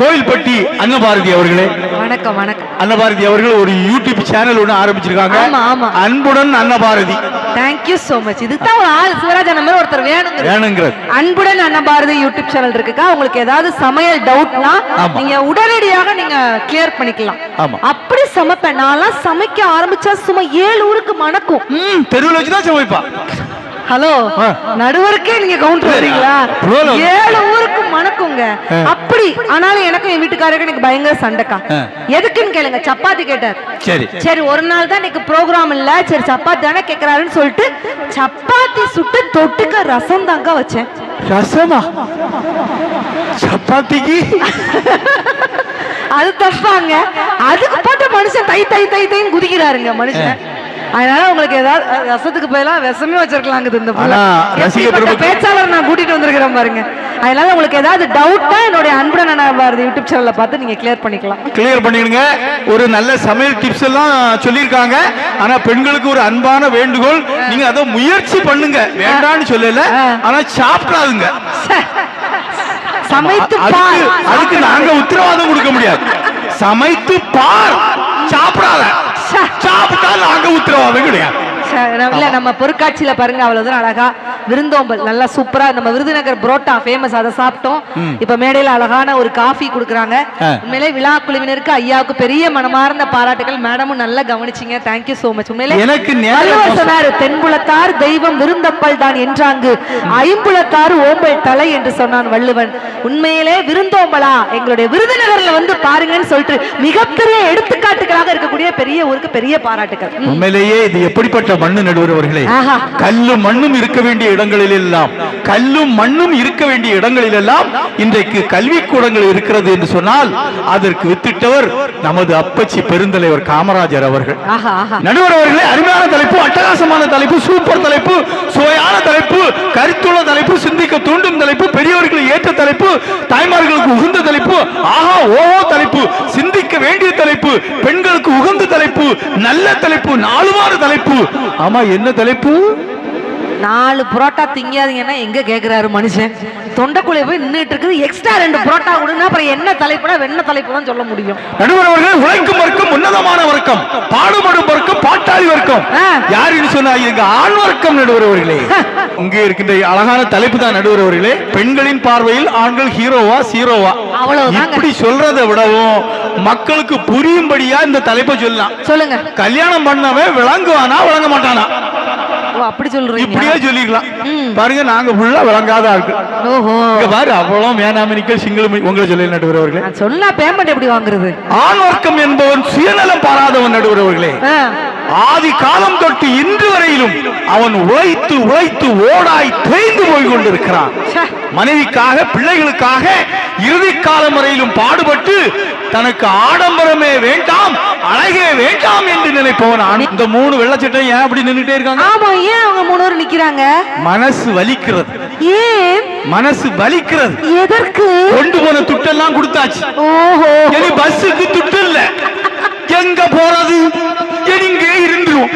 S2: கோயில்பட்டி அன்னபாரதி அவர்களே
S1: வணக்கம். வணக்கம்
S2: அன்னபாரதி அவர்கள் ஒரு யூடியூப் சேனல் ஒன்று ஆரம்பிச்சிருக்காங்க, அன்புடன் Annabharathi.
S1: Thank you so much. இதுதான் ஒரு ஆள் சிவராஜன் நம்ம ஒருத்தர் வேணுங்கிறது. அன்புடன் அன்னபாரதி யூடியூப் சேனல் இருக்குக்கா. உங்களுக்கு ஏதாவது சமையல் டவுட்னா நீங்க உடனடியாக நீங்க கிளியர் பண்ணிக்கலாம். அப்படி சமைப்பேன் நான்லாம், சமைக்க ஆரம்பிச்சா சும்மா 7 ஊருக்கு மணக்கும்.
S2: தெருவில் வச்சுதான் சமைப்பா.
S1: ஹலோ நடுவருக்கே நீங்க கவுண்டர் வரீங்களா?
S2: 7
S1: ஊருக்கு மணக்குங்க அப்படி. ஆனாலும் எனக்கும் என் வீட்டுக்காரருக்கு எனக்கு பயங்கர சண்டைக்கா. எதுக்குன்னு கேளுங்க. சப்பாத்தி கேட்டார்.
S2: சரி
S1: சரி, ஒரு நாள் தான் எனக்கு ப்ரோக்ராம் இல்ல, சரி சப்பாத்தி தானே கேக்குறாருன்னு சொல்லிட்டு சப்பாத்தி சுட்டு தொட்டுக்க ரசம் தாங்க வச்சேன்.
S2: ரசமா? சப்பாத்திக்கு
S1: அது தப்பாங்க. அதுக்கு போட்ட மனுஷன் தை தை தை தைன்னு குதிக்கிறாருங்க மனுஷன். அதனால உங்களுக்கு ஏதாவது ரசத்துக்கு போயெல்லாம் விஷமே வச்சிருக்கலாங்குது இந்த பேச்சாளர் நான் கூட்டிட்டு வந்திருக்கிறேன் பாருங்க. அதனால உங்களுக்கு ஏதாவது டவுட்டா என்னுடைய அன்புடன் பாரதி யூடியூப் சேனல்ல பார்த்து நீங்க கிளியர் பண்ணிக்கலாம்.
S2: கிளியர் பண்ணிடுங்க. ஒரு நல்ல சமையல் டிப்ஸ் எல்லாம் சொல்லியிருக்காங்க. ஆனா பெண்களுக்கு ஒரு அன்பான வேண்டுகோள், நீங்க அதை முயற்சி பண்ணுங்க, வேண்டான்னு சொல்லல, ஆனா சாப்பிடாதுங்க.
S1: சமைத்து
S2: அதுக்கு நாங்க உத்தரவாதம் கொடுக்க முடியாது. சமைத்து பார், சாப்பிடாத. சாப்பிட்டா நாங்க உத்தரவாதம் கிடையாது.
S1: இல்ல நம்ம பொருட்காட்சியில பாருங்க, அவ்வளவுதான் அழகா விருந்தோம்பல் நல்லா சூப்பரா. நம்ம விருதுநகர் புரோட்டா ஃபேமஸ், அதை சாப்பிட்டோம். இப்ப மேடையில அழகான ஒரு காஃபி குடுக்குறாங்க. உண்மையிலே விழா குழுவினருக்கு ஐயாவுக்கு பெரிய மனமார்ந்த பாராட்டுகள். மேடமும் நல்லா கவனிச்சிங்க. Thank you so much. உண்மையிலே
S2: எனக்கு
S1: தென்புலத்தார் தெய்வம் விருந்தப்பல் தான் என்றாங்கு, ஐம்புலத்தார் ஓம்பல் தலை என்று சொன்னான் வள்ளுவன். உண்மையிலே விருந்தோம்பலா எங்களுடைய விருதுநகர்ல வந்து பாருங்கன்னு சொல்லிட்டு மிகப்பெரிய எடுத்துக்காட்டுகளாக இருக்கக்கூடிய பெரிய ஊருக்கு பெரிய பாராட்டுகள்.
S2: உண்மையிலேயே இது எப்படிப்பட்ட மண்ணு நடுவர்களே. கல்லும் மண்ணும் இருக்க வேண்டிய இடங்களில் எல்லாம், கல்லும் மண்ணும் இருக்க வேண்டிய இடங்களில் எல்லாம் இன்றைக்கு கல்விக்கூடங்கள் இருக்கிறது என்று சொன்னால் அதற்கு வித்திட்டவர் நமது அப்பச்சி பெருந்தலைவர் காமராஜர் அவர்கள். நடுவர் அவர்களே, அருமையான தலைப்பு, அட்டகாசமான தலைப்பு, சூப்பர் தலைப்பு, சுவையான தலைப்பு, கருத்துள்ள தலைப்பு, சிந்திக்க தூண்டும் தலைப்பு, பெரியவர்களை ஏற்ற தலைப்பு, தாய்மார்களுக்கு உகந்த தலைப்பு, ஆஹா ஓஹோ தலைப்பு, சிந்திக்க வேண்டிய தலைப்பு, பெண்களுக்கு உகந்த தலைப்பு, நல்ல தலைப்பு, நாலுமாறு தலைப்பு. ஆமா, என்ன தலைப்பு?
S1: 4 புரோட்டா திங்காதீங்கன்னா எங்க கேக்குறாரு மனுஷன். தொண்டைக்குள்ளே போய் நின்றுட்டு இருக்குது. எக்ஸ்ட்ரா 2 புரோட்டா கொடுங்க. அப்புறம் என்ன தலைப்புனா வெண்ண தலைப்பு தான் சொல்ல முடியும்.
S2: நடுவர் அவர்கள், உழைக்கும் வர்க்கம் உன்னதமான வர்க்கம், பாடுபடும் வர்க்கம் பாட்டாளி வர்க்கம். யாருன்னு சொன்னா எங்க ஆண் வர்க்கம். நடுவர் அவர்களே, இங்கே இருக்கின்ற அழகான தலைப்பு தான் நடுவர் அவர்களே. பெண்களின் பார்வையில் ஆண்கள் ஹீரோவா ஜீரோவா? அவ்வளவுதான். இப்படி சொல்றதை விடவும் மக்களுக்கு புரியும்படியா இந்த தலைப்பை சொல்லலாம். சொல்லுங்க. கல்யாணம் பண்ணவன் விளங்குவானா விளங்க மாட்டானா? அப்படி சொல்றீங்க. இப்படியே சொல்லிக்கலாம் பாருங்க. நாங்க ஃபுல்லா விளங்காத ஆட்கள். ஓஹோ, இங்க பாரு, அவ்வளவு மேனாமினிக்கல் சிங்கிள் உங்களை சொல்லி நடுவர் அவர்களே. சொன்னா பேமெண்ட் எப்படி வாங்குறது? ஆண் வர்க்கம் என்பவன் சுயநலம் பாராதவன் நடுவர் அவர்களே. ஆதி காலம் தொட்டு இன்று வரையிலும் அவன் உழைத்து உழைத்து ஓடாய் தேய்ந்து போய் கொண்டிருக்கிறான். மனைவிக்காக, பிள்ளைகளுக்காக இறுதி காலம் வரையிலும் பாடுபட்டு தனக்கு ஆடம்பரமே வேண்டாம், அழகே வேண்டாம் என்று நினைப்பவன். இந்த 3 வெள்ளச்சட்டை ஏன் அப்படி நின்னுட்டே இருக்காங்க? ஆமா, ஏன் அவங்க 3 பேர் நிக்கிறாங்க? மனசு வலிக்கிறது. ஏன் மனசு வலிக்கிறது? எதற்கு? கொண்டு போன துட்டெல்லாம் கொடுத்தாச்சு. ஓஹோ, இனி பஸ்ஸுக்கு துட்டு இல்ல. எங்க போறது? எங்க இருந்துரும்.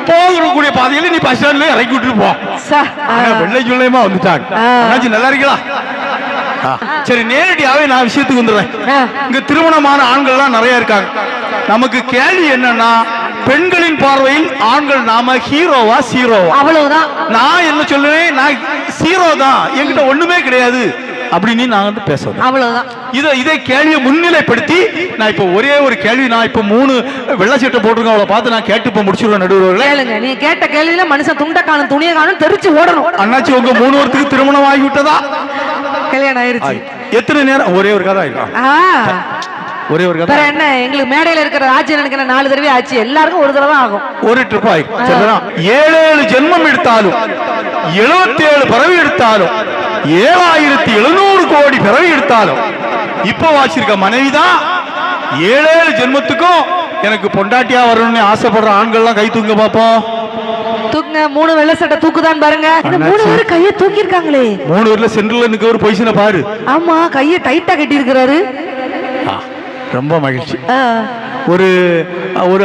S2: போகக்கூடிய பாதையில நீ பஸ் ஸ்டாண்ட்ல இறக்கி விட்டுட்டு போ. வெள்ளை சொல்லையுமா வந்துட்டாங்க. நல்லா இருக்கீங்களா? சரி, நேரடியாவே நான் விஷயத்துக்கு வந்துடுறேன். இங்க திருமணமான ஆண்கள்லாம் நிறைய இருக்காங்க. நமக்கு கேள்வி என்னன்னா, பெண்களின் பார்வையில் ஆண்கள் நாம ஹீரோவா ஜீரோவா? அவ்வளவுதான். நான் என்ன சொல்லுவேன், நான் ஜீரோ தான், என்கிட்ட ஒண்ணுமே கிடையாது அப்படின்னு நான் வந்து பேசுறேன். அவ்வளவுதான். இதை கேள்வியை முன்னிலைப்படுத்தி நான் இப்ப ஒரே ஒரு கேள்வி, நான் இப்ப 3 வெள்ளை சட்டை போட்டிருக்கேன், அவளை பார்த்து நான் கேட்டு இப்ப முடிச்சிருவேன். நடுவர்களே கேளுங்க. நீ கேட்ட கேள்வியில மனுஷன் துண்டை காணும் துணியை காணும் தெரிச்சு ஓடணும். அண்ணாச்சி, உங்க 3 பேருக்கு திருமணம் ஆகி விட்டதா? கல்யாணம் ஆயிருச்சு. எத்தனை நேரம்? ஒரே ஒரு கதை ஆயிருக்கா? ஒரே ஒரு கதை. என்ன, எங்களுக்கு மேடையில இருக்கிற ராஜ்யம் எனக்கு 4 தடவை ஆச்சு. எல்லாருக்கும் ஒரு தடவை ஆகும். ஒரு ட்ரிப் ஆகும். 7 ஜென்மம் எடுத்தாலும், 77 பிறவி எடுத்தாலும், 7700 கோடி பிறவி எடுத்தாலும், இப்ப வாச்சிருக்க மனைவிதான் 7 ஜென்மத்துக்கும் எனக்கு பொண்டாட்டியா வரணும்னு ஆசைப்படுற ஆண்கள்லாம் கை தூங்க பாப்போம். தூக்குங்க. 3 வெள்ளை சட்டை தூக்குதான் பாருங்க. 3 பேர் கையை தூக்கி இருக்காங்களே. 3 பேர்ல சென்ட்ரல்ல நிக்க ஒரு பொசிஷனை பாரு. ஆமா, கையை டைட்டா கட்டி இருக்கிறாரு. ரொம்ப மகிழ்ச்சி. ஒரு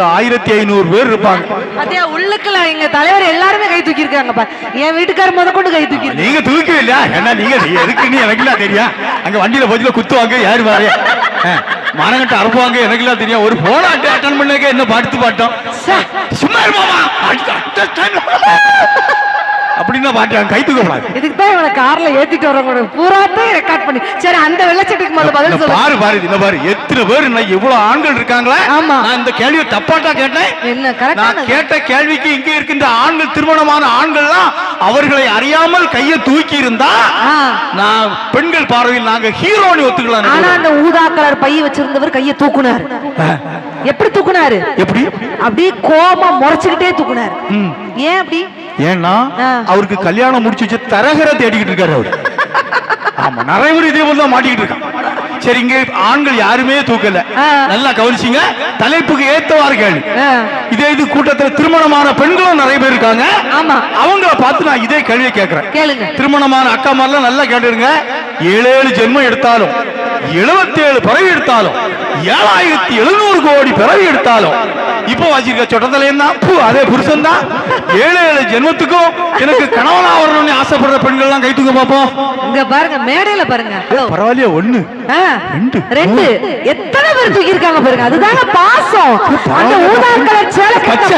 S2: 1500 பேர் இருப்பாங்க. அதே உள்ளுக்குள்ள எங்க தலைவர் எல்லாருமே கை தூக்கி இருக்காங்க. என் வீட்டுக்கார முத கொண்டு கை தூக்கி. நீங்க தூக்கவே இல்லையா? என்ன நீங்க எதுக்குன்னு எனக்கு எல்லாம் தெரியும். அங்க வண்டியில போச்சுல குத்துவாங்க, யாரு பாரு மானங்கட்ட அறுப்பாங்க, எனக்கு எல்லாம் தெரியும். ஒரு போன அட்டன் பண்ணக்க என்ன பாட்டு பாட்டோம். சும்மா அப்படின்னா பாட்டு கை தூக்கப்படாது.
S1: இதுக்கு தான் இவனை கார்ல ஏத்திட்டு வரவங்க பூராத்தையும் ரெக்கார்ட் பண்ணி. சரி, அந்த வெள்ளச்சட்டுக்கு முதல்ல பதில் சொல்லு.
S2: பாரு பாரு இந்த பாரு எத்தனை பேர் எவ்வளவு ஆண்கள் இருக்காங்களா.
S1: ஆமா,
S2: நான் இந்த கேள்வியை தப்பாட்டா கேட்டேன்.
S1: என்ன கரெக்டா?
S2: நான் கேட்ட கேள்விக்கு இங்கே இருக்கின்ற ஆண்கள், திருமணமான ஆண்கள்லாம் அவர்களை அறியாமல் கையை தூக்கி இருந்தா நான் பெண்கள் பார்வையில் நாங்க ஹீரோனி ஒத்துக்கலாம்.
S1: ஆனா அந்த ஊதா கலர் பை வச்சிருந்தவர் கையை தூக்குனாரு. எப்படி தூக்குனாரு? எப்படி? அப்படியே கோபமா முறைச்சுக்கிட்டே தூக்குனாரு. ஏன் அப்படி?
S2: ஏன்னா அவருக்கு கல்யாணம் முடிச்சு வச்சு தரகரை தேடிக்கிட்டு இருக்காரு அவரு. ஆமா, நிறைய பேர் இதே போல தான் மாட்டிக்கிட்டு இருக்கான். சரி, இங்க ஆண்கள் யாருமே தூக்கல. நல்லா கவனிச்சீங்க. தலைப்புக்கு ஏத்தவாறு கேள்வி. இது கூட்டத்தில் திருமணமான பெண்களும் நிறைய பேர் இருக்காங்க. ஆமா, அவங்கள பார்த்து நான் இதே கேள்வியை கேட்கிறேன். கேளுங்க. திருமணமான அக்கா மாதிரிலாம் நல்லா கேட்டுருங்க. 7 ஜென்மம் எடுத்தாலும், 77 பிறவி எடுத்தாலும், 7700 கோடி பிறவி எடுத்தாலும், இப்போ வச்சிருக்க சொட்டத்தலையும் தான் அதே புருஷன் தான். 7 ஜென்மத்துக்கும் எனக்கு கணவனா வரணும்னு ஆசைப்படுற பெண்கள் எல்லாம் கை தூக்க பார்ப்போம்.
S1: இங்க பாருங்க, மேடையில பாருங்க.
S2: பரவாயில்லையா? 1 2
S1: எத்தனை பேர் தூக்கி இருக்காங்க பாருங்க. அதுதாங்க பாசம். அந்த ஊதா கலர் சேலை கட்ட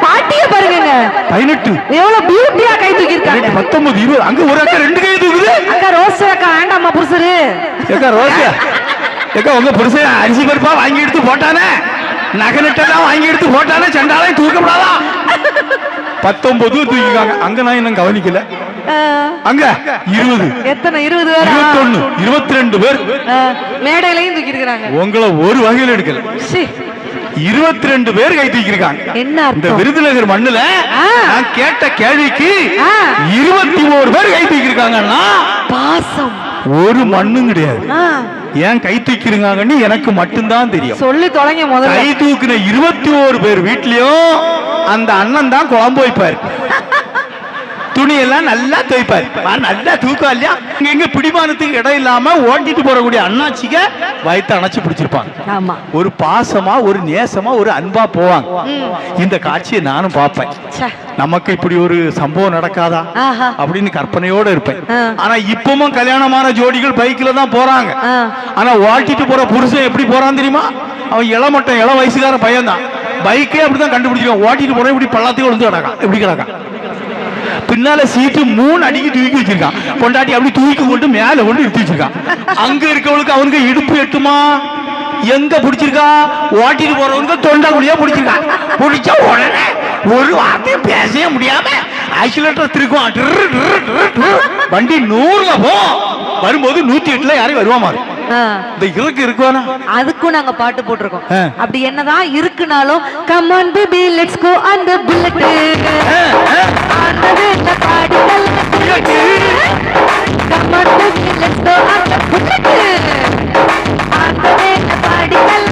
S1: பாட்டிய பாருங்க. 18 எவ்வளவு பியூட்டியா கை தூக்கி இருக்காங்க.
S2: 19 20 அங்க ஒரு அக்கா 2 கை தூக்குது. அக்கா
S1: ரோஸ் அக்கா வேண்டாமா புருஷரு?
S2: ஏக்கா ரோஸ் ஏக்கா உங்க புருஷன் அரிசி பருப்பா வாங்கி எடுத்து போட்டானே, நகை நட்டெல்லாம் வாங்கி எடுத்து போட்டானே, சண்டாலையும் தூக்கப்படாதா? 19 தூக்கிக்காங்க. அங்க நான் இன்னும் கவனிக்கல. அங்க 20 எத்தனை? 20 பேர், 21 22 பேர்
S1: மேடையிலையும் தூக்கி இருக்காங்க.
S2: உங்களை ஒரு வகையில் எடுக்கல. 22 பேர் கை தூக்கி இருக்காங்க. என்ன இந்த விருதுநகர் மண்ணுல நான் கேட்ட கேள்விக்கு 21 பேர் கை தூக்கி இருக்காங்கன்னா பாசம் ஒரு மண்ணும் கிடையாது. ஏன் கை தூக்கிருக்காங்கன்னு எனக்கு மட்டும்தான் தெரியும். சொல்லி தொலைங்க முதல்ல. கை தூக்கின 21 பேர் வீட்லயும் அந்த அண்ணன் தான் குழம்பு வைப்பாரு, துணியெல்லாம் நல்லா துவைப்பாரு, நல்லா தூக்கம் இல்லையா. இங்க பிடிமானத்துக்கு இடம் இல்லாம ஓட்டிட்டு போறக்கூடிய அண்ணாச்சிக்க வயிற்று அணைச்சு பிடிச்சிருப்பாங்க. ஒரு பாசமா, ஒரு நேசமா, ஒரு அன்பா போவாங்க. இந்த காட்சியை நானும் பார்ப்பேன். நமக்கு இப்படி ஒரு சம்பவம் நடக்காதா அப்படின்னு கற்பனையோட இருப்பேன். ஆனா இப்பவும் கல்யாணமான ஜோடிகள் பைக்ல தான் போறாங்க. ஆனா ஓட்டிட்டு போற புருஷன் எப்படி போறான் தெரியுமா? அவன் இளமட்டம் இள வயசுக்கார பையன் தான். பைக்கே அப்படிதான் கண்டுபிடிச்சிருக்கான். ஓட்டிட்டு போற இப்படி பள்ளத்துக்கு விழுந்து கிடக்கான். எப்படி கிடக்கான்? பின்னால சீட்டு 3 அடிக்கு தூக்கி வச்சிருக்கான். பொண்டாட்டி அப்படி தூக்கி கொண்டு மேல கொண்டு எடுத்து வச்சிருக்கான். அங்க இருக்கவளுக்கு அவனுக்கு இடுப்பு எட்டுமா? எங்க பிடிச்சிருக்கா? ஓட்டிட்டு போறவனுக்கு தொண்டை குழியா பிடிச்சிருக்கான். பிடிச்ச உடனே ஒரு வார்த்தையும் பேசவே முடியாம ஆக்சிலேட்டர் திருக்கும். வண்டி 100ல போ, வரும்போது 108ல யாரையும் வருவாமா? இந்த இருக்கு இருக்குவானா? அதுக்கும் நாங்க பாட்டு போட்டிருக்கோம். அப்படி என்னதான் இருக்குனாலும் come on baby let's go on the bullet, அந்த பாடிகள் come on baby let's go on the bullet, அந்த பாடிகள்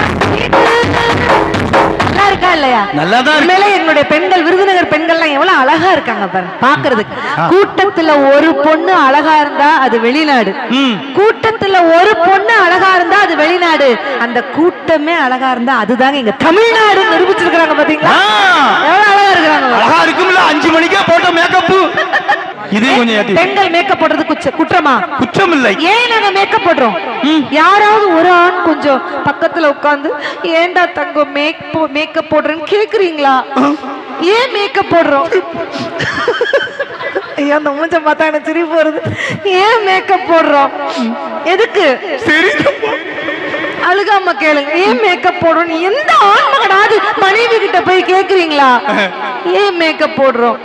S2: நல்லா இருக்கா இல்லையா? நல்லாதான் இருக்கு. மேலே என்னுடைய பெண்கள், விருதுநகர் பெண்கள்லாம் எவ்வளவு அழகா இருக்காங்க பாருங்க பாக்குறதுக்கு. கூட்டத்துல ஒரு பொண்ணு அழகா இருந்தா அது வெளிநாடு, கூட்டத்துல ஒரு பொண்ணு அழகா இருந்தா அது வெளிநாடு, அந்த கூட்டமே அழகா இருந்தா அதுதாங்க இங்க தமிழ்நாடு நிரூபிச்சிருக்காங்க. பாத்தீங்களா எவ்வளவு அழகா இருக்காங்க? அழகா இருக்கும்ல. 5 மணிக்கே போட்ட மேக்கப். இதே கொஞ்சம் பெண்கள் மேக்கப் போடுறது குற்றமா? குற்றம் இல்லை. ஏன் நாங்க மேக்கப் போடுறோம்? யாராவது ஒரு ஆண் கொஞ்சம் பக்கத்துல உட்கார்ந்து ஏண்டா தங்கம் மேக்கப் போடுறேன்னு கேக்குறீங்களா? ஏன் மேக்கப் போடுறோம்? ஐயோ, அந்த மூஞ்ச பார்த்தா எனக்கு சிரிப்பு வருது. ஏன் மேக்கப் போடுறோம்? எதுக்கு? அழுகாம கேளுங்க. ஏன் மேக்கப் போடுறோம்? எந்த ஆண்மகனாவது மனைவி கிட்ட போய் கேக்குறீங்களா ஏன் மேக்கப் போடுறோம்?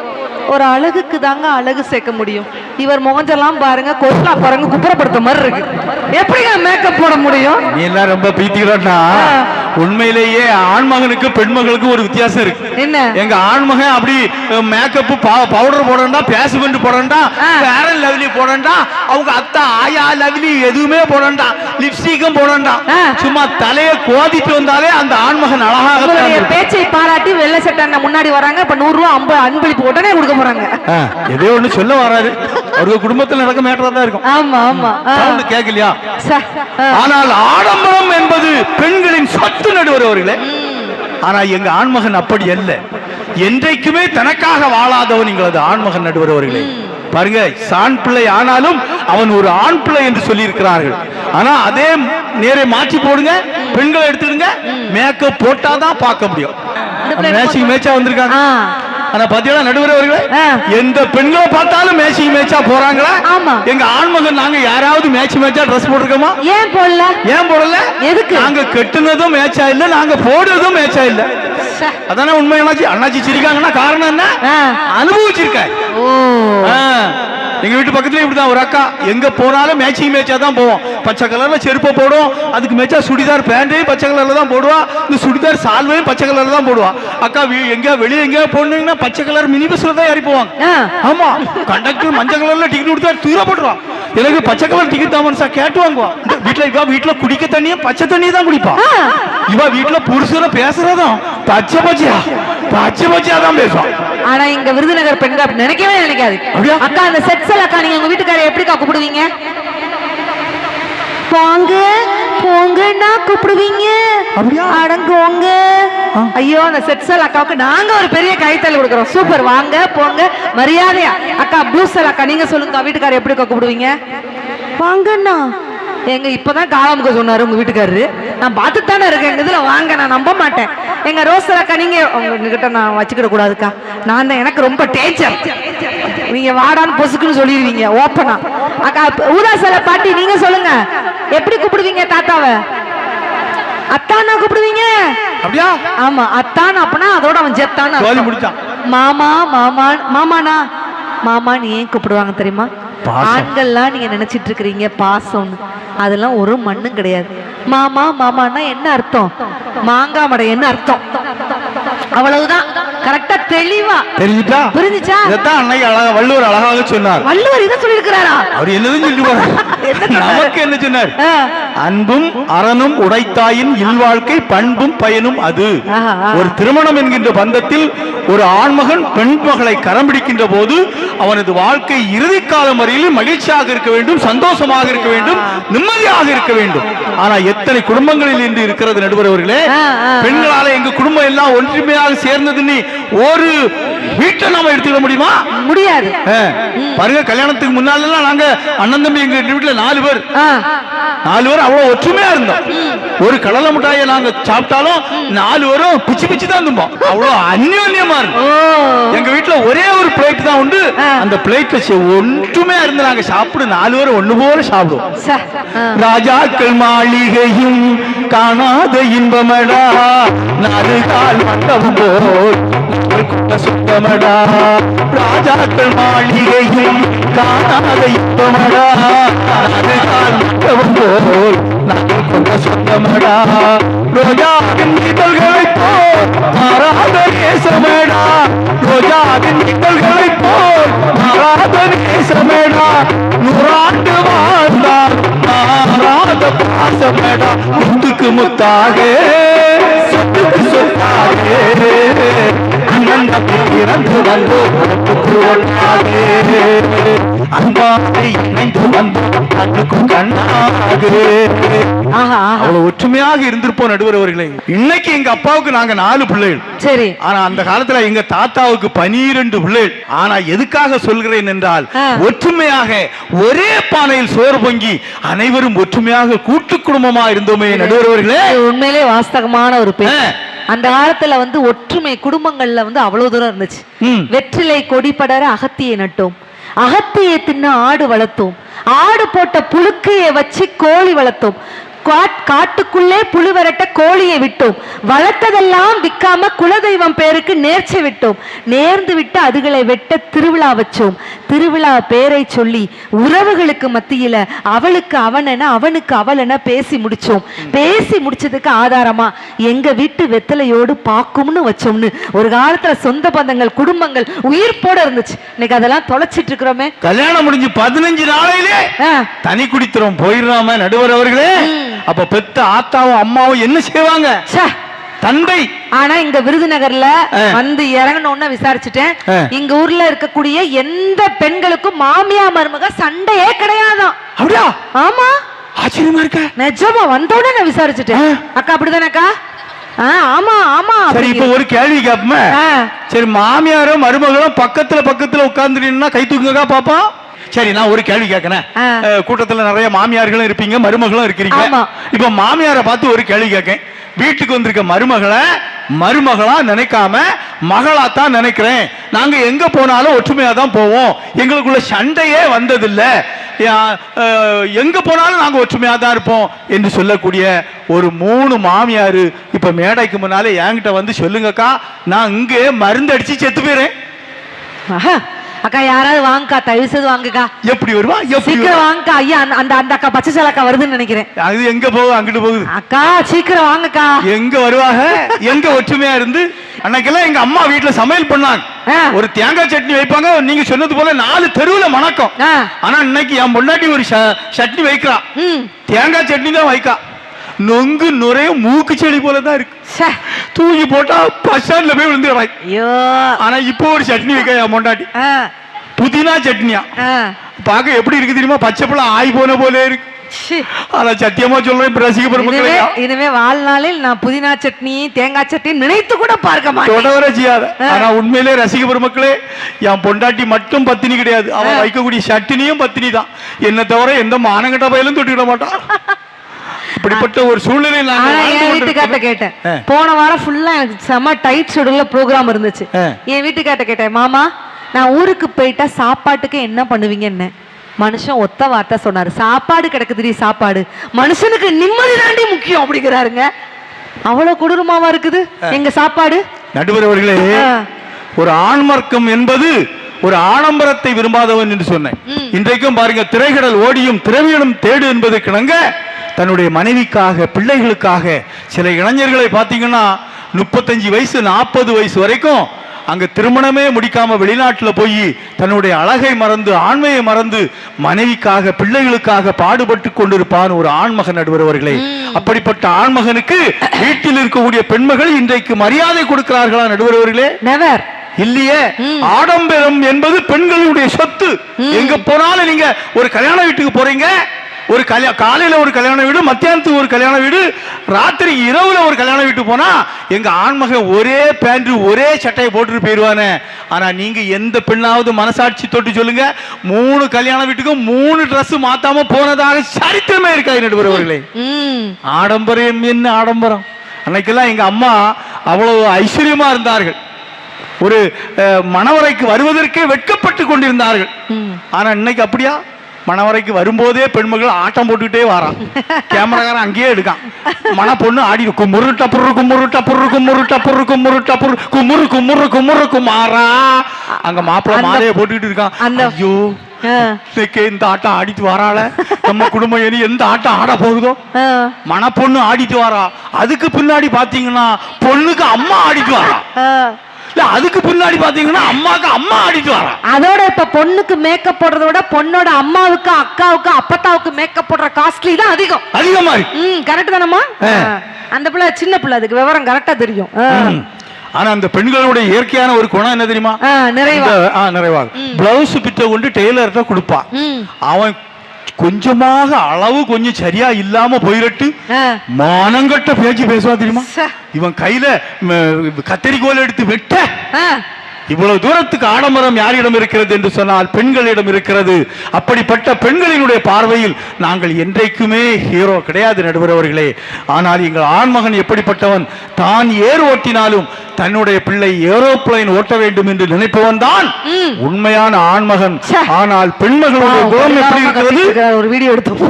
S2: ஒரு அழகுக்கு தாங்க அழகு சேர்க்க முடியும். இவர் முகஞ்செல்லாம் பாருங்க, கொஸ்லா பாருங்க, குப்புறப்படுத்த மாதிரி இருக்கு. எப்படிங்க மேக்கப் போட முடியும்? நீ எல்லாம் ரொம்ப பீத்திக்கிறோம்னா உண்மையிலேயே ஆண்மகனுக்கு பெண்மகளுக்கு ஒரு வித்தியாசம் இருக்கு. என்ன? எங்க ஆண்மகன் அப்படி மேக்கப் பவுடர் போடண்டா, பேசுமெண்ட் போடண்டா, வேற லவ்லி போடண்டா, அவங்க அத்தா ஆயா லவ்லி எதுவுமே போடண்டா, லிப்ஸ்டிக்கும் போடண்டா, சும்மா தலையை கோதிட்டு வந்தாலே அந்த ஆண்மகன் அழகாக பேச்சை பாராட்டி வெள்ளை சட்டை முன்னாடி வராங்க. இப்ப 100 ரூபா அன்பளிப்பு உடனே கொடுக்க போறாங்க. ஏதோ ஒண்ணு சொல்ல வராது. அவருக்கு குடும்பத்தில் நடக்க மேட்டரா தான் இருக்கும். ஆமா ஆமா, கேட்கலையா? ஆனால் ஆடம்பரம் என்பது பெண்களின் சொத்து நடுவர் அவர்களே. ஆனா எங்க ஆண்மகன் அப்படி அல்ல. என்றைக்குமே தனக்காக வாழாதவன் எங்களது ஆண்மகன் நடுவர் அவர்களே. பாருங்க, ஆண் பிள்ளை ஆனாலும் அவன் ஒரு ஆண் பிள்ளை என்று சொல்லி இருக்கிறார்கள். ஆனா அதே நேரே மாற்றி போடுங்க, பெண்களை எடுத்துடுங்க, மேக்கப் போட்டாதான் பார்க்க முடியும். மேட்சிங் மேட்சா வந்திருக்காங்க. ஆனா பாத்தீங்களா நடுவர் அவர்களே, எந்த பெண்களை பார்த்தாலும் மேட்சிங் மேட்சா போறாங்களா?
S1: ஆமா.
S2: எங்க ஆண்மகன் நாங்க யாராவது மேட்ச் மேட்சா ட்ரெஸ் போட்டுருக்கோமா?
S1: ஏன் போடல?
S2: ஏன் போடல?
S1: எதுக்கு?
S2: நாங்க கட்டுனதும் மேட்சா இல்ல, நாங்க போடுறதும் மேட்சா இல்ல. அதானே உண்மை. அண்ணாச்சி சிரிக்காங்கன்னா காரணம் என்ன? அனுபவிச்சிருக்க. எங்க வீட்டு பக்கத்துல இப்படிதான் ஒரு அக்கா, எங்க போனாலும் மேட்சிங் மேட்சா தான் போவோம். பச்சை கலர்ல செருப்பை போடும், அதுக்கு மேட்சா சுடிதார் பேண்டையும் பச்சை கலர்ல தான் போடுவா, இந்த சுடிதார் சால்வையும் பச்சை கலர்ல தான் போடுவா. அக்கா எங்க வெளியே எங்க போனீங்கன்னா பச்சை கலர் மினி பஸ்ல தான் ஏறி போவாங்க. ஆமா, கண்டக்டர் மஞ்சள் கலர்ல டிக்கெட் கொடுத்தா தூர போட்டுருவான். எனக்கு பச்சை கலர் டிக்கெட் தான் சார் கேட்டு வாங்குவான். வீட்டுல குடிக்க தண்ணியும் பச்சை தண்ணியை தான் குடிப்பா. இவ வீட்டுல புருஷனை பேசுறதும் பச்சை பச்சையா தான் பேசுவான்.
S1: ஆனா இங்க விருதுநகர் பெண்கள் அப்படி நினைக்கவே நினைக்காது. அக்கா அந்த செட்ஸல் அக்கா, நீங்க உங்க வீட்டுக்காரரை எப்படிக்கா கூப்பிடுவீங்க? போங்க போங்கன்னா கூப்பிடுவீங்க, அடங்குவோங்க. ஐயோ, அந்த செட்ஸல் அக்காவுக்கு நாங்க ஒரு பெரிய கைத்தல் கொடுக்குறோம். சூப்பர், வாங்க போங்க மரியாதையா. அக்கா ப்ளூசல் அக்கா, நீங்க சொல்லுங்க வீட்டுக்காரர் எப்படிக்கா கூப்பிடுவீங்க? வாங்கண்ணா. எங்க இப்பதான் காலமுக சொன்னாரு உங்க வீட்டுக்காரரு, நான் பார்த்துட்டு தானே இருக்கேன். இதுல வாங்க, நான் நம்ப மாட்டேன். எங்க ரோசல் அக்கா, நீங்க உங்ககிட்ட நான் வச்சுக்கிட கூடாதுக்கா, நான் தான் எனக்கு ரொம்ப டேச்சர். நீங்க வாடான்னு பொசுக்குன்னு சொல்லிடுவீங்க ஓப்பனா. அக்கா ஊதாசல பாட்டி, நீங்க சொல்லுங்க எப்படி கூப்பிடுவீங்க தாத்தாவை? அத்தானா கூப்பிடுவீங்க? அப்படியா? ஆமா, அத்தான். அப்பனா அதோட அவன் ஜெத்தான மாமா. மாமானா மாமான்னு ஏன் கூப்பிடுவாங்க தெரியுமா? ஆண்கள்லாம் நீங்க நினைச்சிட்டு இருக்கிறீங்க பாசம்னு, அதெல்லாம் ஒரு மண்ணும் கிடையாது. மாமான்னா என்ன அர்த்தம்? மாங்காய் மடை என்ன அர்த்தம்? அவ்வளவுதான். கரெக்டா தெளிவா தெரிஞ்சுட்டா? புரிஞ்சுச்சா? இதான் அன்னைக்கு வள்ளுவர் அழகாக சொன்னார். வள்ளுவர் இதை சொல்லியிருக்கிறாரா? அவர் என்னதுன்னு சொல்லிட்டு நமக்கு என்ன சொன்னார்? அன்பும் அறனும் உடைத்தாயின் இல்வாழ்க்கை பண்பும் பயனும் அது. ஒரு திருமணம் என்கின்ற பந்தத்தில் ஒரு ஆண்மகன் பெண் மகளை கரம் பிடிக்கின்ற போது அவனது வாழ்க்கை இறுதி காலம் வரையிலும் மகிழ்ச்சியாக இருக்க வேண்டும், சந்தோஷமாக இருக்க வேண்டும், நிம்மதியாக இருக்க வேண்டும். ஆனா எத்தனை குடும்பங்களில் இன்று இருக்கிறது நடுவர் அவர்களே, பெண்களால எங்க குடும்பம் எல்லாம் ஒன்றுமையாக சேர்ந்ததுன்னு ஒரு வீட்டை நாம எடுத்துக்க முடியுமா? முடியாது. பாருங்க, கல்யாணத்துக்கு முன்னால நாங்க அண்ணன் தம்பி எங்க வீட்டுல 4 பேர் அவ்வளவு ஒற்றுமையா இருந்தோம். ஒரு கடலை மிட்டாயை நாங்க சாப்பிட்டாலும் 4 பேரும் பிச்சு தான் தும்போம். அவ்வளவு அந்யோன்யமா இருக்கும். எங்க வீட்டுல ஒரே ஒரு பிளேட் தான் உண்டு, அந்த பிளேட்ல ஒற்றுமையா இருந்து நாங்க சாப்பிடு 4 பேரும் ஒண்ணு போல சாப்பிடுவோம். ராஜாக்கள் மாளிகையும் காணாத இன்பமடா, 4 கால் மண்டபம் போல் சுத்தமடா. ராஜாக்கள் மாளிகையும் காணாத இன்பமடா, 4 கால் மண்டபம் போல் நாங்கள் கொண்ட சொந்தமடா. ரோஜாவின் இதழ்களை போல் மாறாத நேசமேடா, ரோஜாவின் இதழ்களை போல் மாறாத நேசமேடா. 100 ஆண்டு வாழ்ந்தால் மாறாத பாசமேடா. முத்துக்கு முத்தாக சொத்துக்கு சொத்தாக இறந்து வந்து அன்பாக இணைந்து வந்து கண்ணுக்கும் கண்ணாக அவ்வளவு ஒற்றுமையாக இருந்திருப்போம் நடுவர் அவர்களே. இன்னைக்கு எங்க அப்பாவுக்கு நாங்க 4 பிள்ளைகள். சரி. ஆனா அந்த காலத்துல எங்க தாத்தாவுக்கு 12 பிள்ளைகள். ஆனா எதுக்காக சொல்கிறேன் என்றால், ஒற்றுமையாக ஒரே பானையில் சோறு பொங்கி அனைவரும் ஒற்றுமையாக கூட்டு குடும்பமா இருந்தோமே நடுவர் அவர்களே. உண்மையிலே வாஸ்தவமான ஒரு பேர். அந்த காலத்துல ஒற்றுமை குடும்பங்கள்ல அவ்வளவு தூரம் இருந்துச்சு. வெற்றிலை கொடி படர அகத்தியை நட்டோம், அகத்தியை தின்ன ஆடு வளர்த்தோம், ஆடு போட்ட புழுக்கையை வச்சு கோழி வளர்த்தோம், காட்டுக்குள்ளே புழு வரட்ட கோழியை விட்டோம், வளர்த்ததெல்லாம் விற்காம குலதெய்வம் பேருக்கு நேர்ச்சி விட்டோம், நேர்ந்து விட்டு அதுகளை வெட்ட திருவிழா வச்சோம், திருவிழா பேரை சொல்லி உறவுகளுக்கு மத்தியில அவளுக்கு அவனென அவனுக்கு அவளென பேசி முடிச்சோம், பேசி முடிச்சதுக்கு ஆதாரமா எங்க வீட்டு வெத்தலையோடு பாக்கும்னு வச்சோம்னு ஒரு காலத்துல சொந்த பந்தங்கள் குடும்பங்கள் உயிர்ப்போட இருந்துச்சு. இன்னைக்கு அதெல்லாம் தொலைச்சிட்டு இருக்கிறோமே. கல்யாணம் முடிஞ்சு 15 நாளையிலே தனி குடித்துறோம் போயிடுறாம நடுவர் அவர்களே. அப்ப பெத்த ஆத்தாவும் அம்மாவும் என்ன செய்வாங்க? தந்தை. ஆனா இங்க விருதுநகர்ல இறங்கணும்னு விசாரிச்சுட்டேன், இங்க ஊர்ல இருக்கக்கூடிய எந்த பெண்களுக்கும் மாமியா மருமக சண்டையே கிடையாதான். அப்படியா? ஆமா, ஆச்சரியமா இருக்க. நிஜமா வந்தோட நான் விசாரிச்சுட்டேன். அக்கா அப்படிதானக்கா? ஆமா ஆமா. சரி, இப்ப ஒரு கேள்வி கேப்போமே. சரி, மாமியாரும் மருமகளும் பக்கத்துல உட்கார்ந்துட்டீங்கன்னா கை தூக்குங்க பாப்பா. சரி, நான் ஒரு கேள்வி கேட்கிறேன். கூட்டத்துல நிறைய மாமியார்களும் இருப்பீங்க, மருமகளும் இருக்கிறீங்க. இப்ப மாமியாரை பார்த்து ஒரு கேள்வி கேட்கேன்.
S2: வீட்டுக்கு வந்திருக்க மருமகளா நினைக்காம மகளா தான் நினைக்கிறேன். நாங்க எங்க போனாலும் ஒற்றுமையா தான் போவோம். எங்களுக்குள்ள சண்டையே வந்ததில்லை. எங்க போனாலும் நாங்க ஒற்றுமையா தான் இருப்போம் என்று சொல்லக்கூடிய ஒரு 3 மாமியாரு இப்ப மேடைக்கு முன்னாலே என்கிட்ட வந்து சொல்லுங்கக்கா, நான் இங்கே மருந்து அடிச்சு செத்து போயிறேன்.
S1: அக்கா யாராவது வாங்கக்கா, தயவு செய்து வாங்கக்கா.
S2: எப்படி வருவா?
S1: சீக்கிரம் வாங்கக்கா. ஐயா அந்த அந்த அக்கா பச்சை சேலக்கா வருதுன்னு நினைக்கிறேன்.
S2: அது எங்க போகுது? அங்கிட்டு போகுது.
S1: அக்கா சீக்கிரம் வாங்கக்கா.
S2: எங்க வருவாங்க? எங்க ஒற்றுமையா இருந்து அன்னைக்கெல்லாம் எங்க அம்மா வீட்டுல சமையல் பண்ணாங்க. ஒரு தேங்காய் சட்னி வைப்பாங்க, நீங்க சொன்னது போல 4 தெருவுல மணக்கம். ஆனா இன்னைக்கு என் பொண்டாட்டி ஒரு சட்னி வைக்கிறா, தேங்காய் சட்னி தான் வைக்கா. நொங்கு நுரைய மூக்கு செடி போலதான் இருக்கு. தூக்கி போட்டா பஸ்டாண்ட்ல போய் விழுந்துடுறாங்க. ஆனா இப்போ ஒரு சட்னி வைக்க என் பொண்டாட்டி, புதினா சட்னியா. பாக்க எப்படி இருக்கு தெரியுமா? பச்சை பழம் ஆய் போன போல இருக்கு. ஆனா சத்தியமா சொல்றேன் ரசிக பெருமக்களே,
S1: இனிமே வாழ்நாளில் நான் புதினா சட்னி தேங்காய் சட்னி நினைத்து கூட பார்க்க மாட்டேன்,
S2: தொடவர செய்யாத. ஆனா உண்மையிலே ரசிக பெருமக்களே, என் பொண்டாட்டி மட்டும் பத்தினி கிடையாது, அவன் வைக்கக்கூடிய சட்னியும் பத்தினி தான். என்ன தவிர எந்த மானங்கட்ட பயிலும் தொட்டுக்கிட மாட்டான். இப்படிப்பட்ட ஒரு சூழ்நிலை
S1: என் வீட்டுக்கார்ட்ட கேட்டேன். போன வாரம் ஃபுல்லா எனக்கு செம டைட் ஷெட்யூல்ல ப்ரோக்ராம் இருந்துச்சு. என் வீட்டுக்கார்ட்ட கேட்டேன், மாமா நான் ஊருக்கு போயிட்டா சாப்பாட்டுக்கு என்ன பண்ணுவீங்க? என்ன மனுஷன் ஒத்த வார்த்தை சொன்னாரு, சாப்பாடு கிடக்குதுடி சாப்பாடு, மனுஷனுக்கு நிம்மதி தாண்டி முக்கியம் அப்படிங்கிறாருங்க. அவ்வளவு கொடூரமாவா இருக்குது எங்க சாப்பாடு?
S2: நடுவர் அவர்களே, ஒரு ஆண்மார்க்கம் என்பது ஒரு ஆடம்பரத்தை விரும்பாதவன் என்று சொன்னேன். இன்றைக்கும் பாருங்க, திரைகடல் ஓடியும் திரவியனும் தேடு என்பது கிணங்க தன்னுடைய மனைவிக்காக பிள்ளைகளுக்காக சில இளைஞர்களை பார்த்தீங்கன்னா 35 வயசு 40 வயசு வரைக்கும் அங்க திருமணமே முடிக்காம வெளிநாட்டுல போய் தன்னுடைய அழகை மறந்து ஆண்மையை மறந்து மனைவிக்காக பிள்ளைகளுக்காக பாடுபட்டு கொண்டிருப்பான் ஒரு ஆண்மகன். நடுவர்களே, அப்படிப்பட்ட ஆண்மகனுக்கு வீட்டில் இருக்கக்கூடிய பெண்மகள் இன்றைக்கு மரியாதை கொடுக்கிறார்களா நடுவர்களே?
S1: நெவர்
S2: இல்லையே. ஆடம்பரம் என்பது பெண்களுடைய சொத்து. எங்க போனாலும் நீங்க ஒரு கல்யாண வீட்டுக்கு போறீங்க, ஒரு காலையில ஒரு கல்யாண வீடு, மத்தியானத்துக்கு ஒரு கல்யாண வீடு, ராத்திரி இரவுல ஒரு கல்யாண வீட்டு போனா எங்க ஆண்மகன் ஒரே பேண்ட் ஒரே சட்டையை போட்டுட்டு போயிருவானே. ஆனா நீங்க எந்த பெண்ணாவது மனசாட்சி தொட்டு சொல்லுங்க, 3 கல்யாண வீட்டுக்கும் 3 டிரஸ் மாத்தாம போனதாக சரித்திரமே இருக்காது நடுவர்களே. ஆடம்பரம் என்ன ஆடம்பரம்? அன்னைக்கெல்லாம் எங்க அம்மா அவ்வளவு ஐஸ்வர்யமா இருந்தார்கள். ஒரு மணவரைக்கு வருவதற்கே வெட்கப்பட்டு கொண்டிருந்தார்கள். ஆனா இன்னைக்கு அப்படியா? மணவரைக்கு வரும்போதே பெண்மகள் ஆட்டம் போட்டுக்கிட்டே வாரான், கேமராக்காரன் அங்கேயே எடுக்கான். மண பொண்ணு ஆடி குமுறு டப்புரு குமுறு டப்புரு குமுறு டப்புரு குமுறு டப்புரு குமுறு குமுறு குமுறு குமாரா, அங்க மாப்பிள்ளை மாலையை போட்டுக்கிட்டு இருக்கான். ஐயோ இந்த ஆட்டம் ஆடிட்டு வராள, நம்ம குடும்பம் இனி எந்த ஆட்டம் ஆட போகுதோ. மண பொண்ணு ஆடிட்டு வரா, அதுக்கு பின்னாடி பாத்தீங்கன்னா பொண்ணுக்கு அம்மா ஆடிட்டு வரா, அதுக்கு பின்னாடி பாத்தீங்கன்னா அம்மாக்கு அம்மா ஆடிட்டு வரா. அதோட
S1: இப்ப பொண்ணுக்கு மேக்கப் போடுறத விட பொண்ணோட அம்மாவுக்கு அக்காவுக்கு அப்பத்தாவுக்கு மேக்கப் போடுற காஸ்ட்லி தான் அதிகமா இருக்கு. கரெக்ட் தானம்மா? அந்த பிள்ளை சின்ன பிள்ளை, அதுக்கு விவரம் கரெக்டா தெரியும்.
S2: ஆனா அந்த பெண்களுடைய இயற்கையான ஒரு குணம் என்ன தெரியுமா? நிறைவாக பிளவுஸ் பிட்ட கொண்டு டெய்லர்கிட்ட கொடுப்பா. அவன் கொஞ்சமாக அளவு கொஞ்சம் சரியா இல்லாம போயிரட்டு மானங்கட்ட பேச்சு பேசுவா தெரியுமா? இவன் கையில கத்தரிக்கோல் எடுத்து வெட்ட. இவ்வளவு தூரத்துக்கு ஆடம்பரம் யாரிடம் இருக்கிறது என்று சொன்னால் பெண்களிடம் இருக்கிறது. அப்படிப்பட்ட பெண்களினுடைய பார்வையில் நாங்கள் என்றைக்குமே ஹீரோ கிடையாது நடுவர்களே. ஆனால் எங்கள் ஆண்மகன் எப்படிப்பட்டவன்? தான் ஏர் ஓட்டினாலும் தன்னுடைய பிள்ளை ஏரோப்ளைன் ஓட்ட வேண்டும் என்று நினைப்பவன் தான் உண்மையான ஆண்மகன். ஆனால் பெண்மகளுடைய குணம் எப்படி இருக்கிறது?
S1: ஒரு வீடியோ எடுத்தோம்.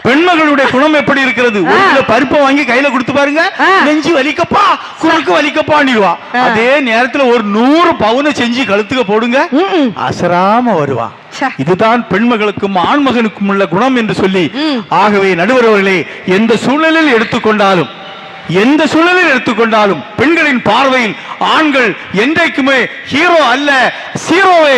S2: பெண்மகளுடைய குணம் எப்படி இருக்கிறது? ஒரு கிலோ பருப்பை வாங்கி கையில கொடுத்து பாருங்க, நெஞ்சு வலிக்கப்பா குறுக்கு வலிக்கப்பான்னுவா. அதே நேரத்துல ஒரு 100 பவுனை செஞ்சு கழுத்துக்க போடுங்க, அசராம வருவா. இதுதான் பெண்மகளுக்கும் ஆண்மகனுக்கும் உள்ள குணம் என்று சொல்லி, ஆகவே நடுவர் அவர்களே, எந்த சூழ்நிலையில் எடுத்துக்கொண்டாலும் பெண்களின் பார்வையில் ஆண்கள் என்றைக்குமே ஹீரோ அல்ல, ஜீரோவே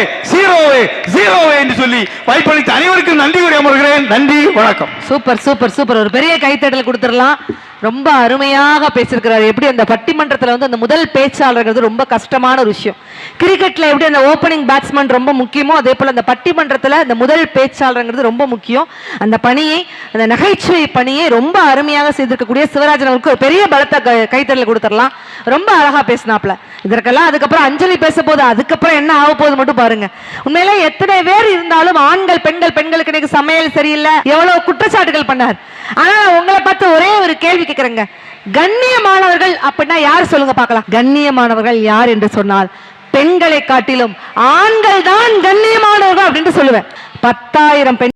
S2: என்று சொல்லி வாய்ப்பளித்த அனைவருக்கும் நன்றி கூறி அமர்கிறேன். நன்றி, வணக்கம்.
S1: Super super super. ஒரு பெரிய கைத்தட்டல் கொடுத்துடலாம். ரொம்ப அருமையாக பேசியிருக்கிறார். எப்படி அந்த பட்டிமன்றத்துல வந்து அந்த முதல் பேச்சாளர்கள் ரொம்ப கஷ்டமான ஒரு விஷயம். கிரிக்கெட்ல எப்படி அந்த ஓப்பனிங் பேட்ஸ்மேன் ரொம்ப முக்கியமோ, அதே போல அந்த பட்டிமன்றத்துல அந்த முதல் பேச்சாளருங்கிறது ரொம்ப முக்கியம். அந்த பணியை, அந்த நகைச்சுவை பணியை ரொம்ப அருமையாக செய்திருக்கக்கூடிய சிவராஜன் அவருக்கு ஒரு பெரிய பலத்த கைத்தறல கொடுத்துடலாம். ரொம்ப அழகா பேசினாப்ல. இதற்கெல்லாம் அதுக்கப்புறம் அஞ்சலி பேச போது, அதுக்கப்புறம் என்ன ஆக போகுது மட்டும் பாருங்க. உண்மையிலே எத்தனை பேர் இருந்தாலும் ஆண்கள் பெண்களுக்கு இன்னைக்கு சமையல் சரியில்லை, எவ்வளவு குற்றச்சாட்டுகள் பண்ணார். ஆனா உங்களை பார்த்து ஒரே ஒரு கேள்வி கேட்கிறேங்க, கண்ணியமானவர்கள் அப்படின்னா யார் சொல்லுங்க பார்க்கலாம். கண்ணியமானவர்கள் யார் என்று சொன்னால் பெண்களை காட்டிலும் ஆண்கள் தான் கண்ணியமானவர்கள் அப்படின்னு சொல்லுவேன். 10,000 பெண்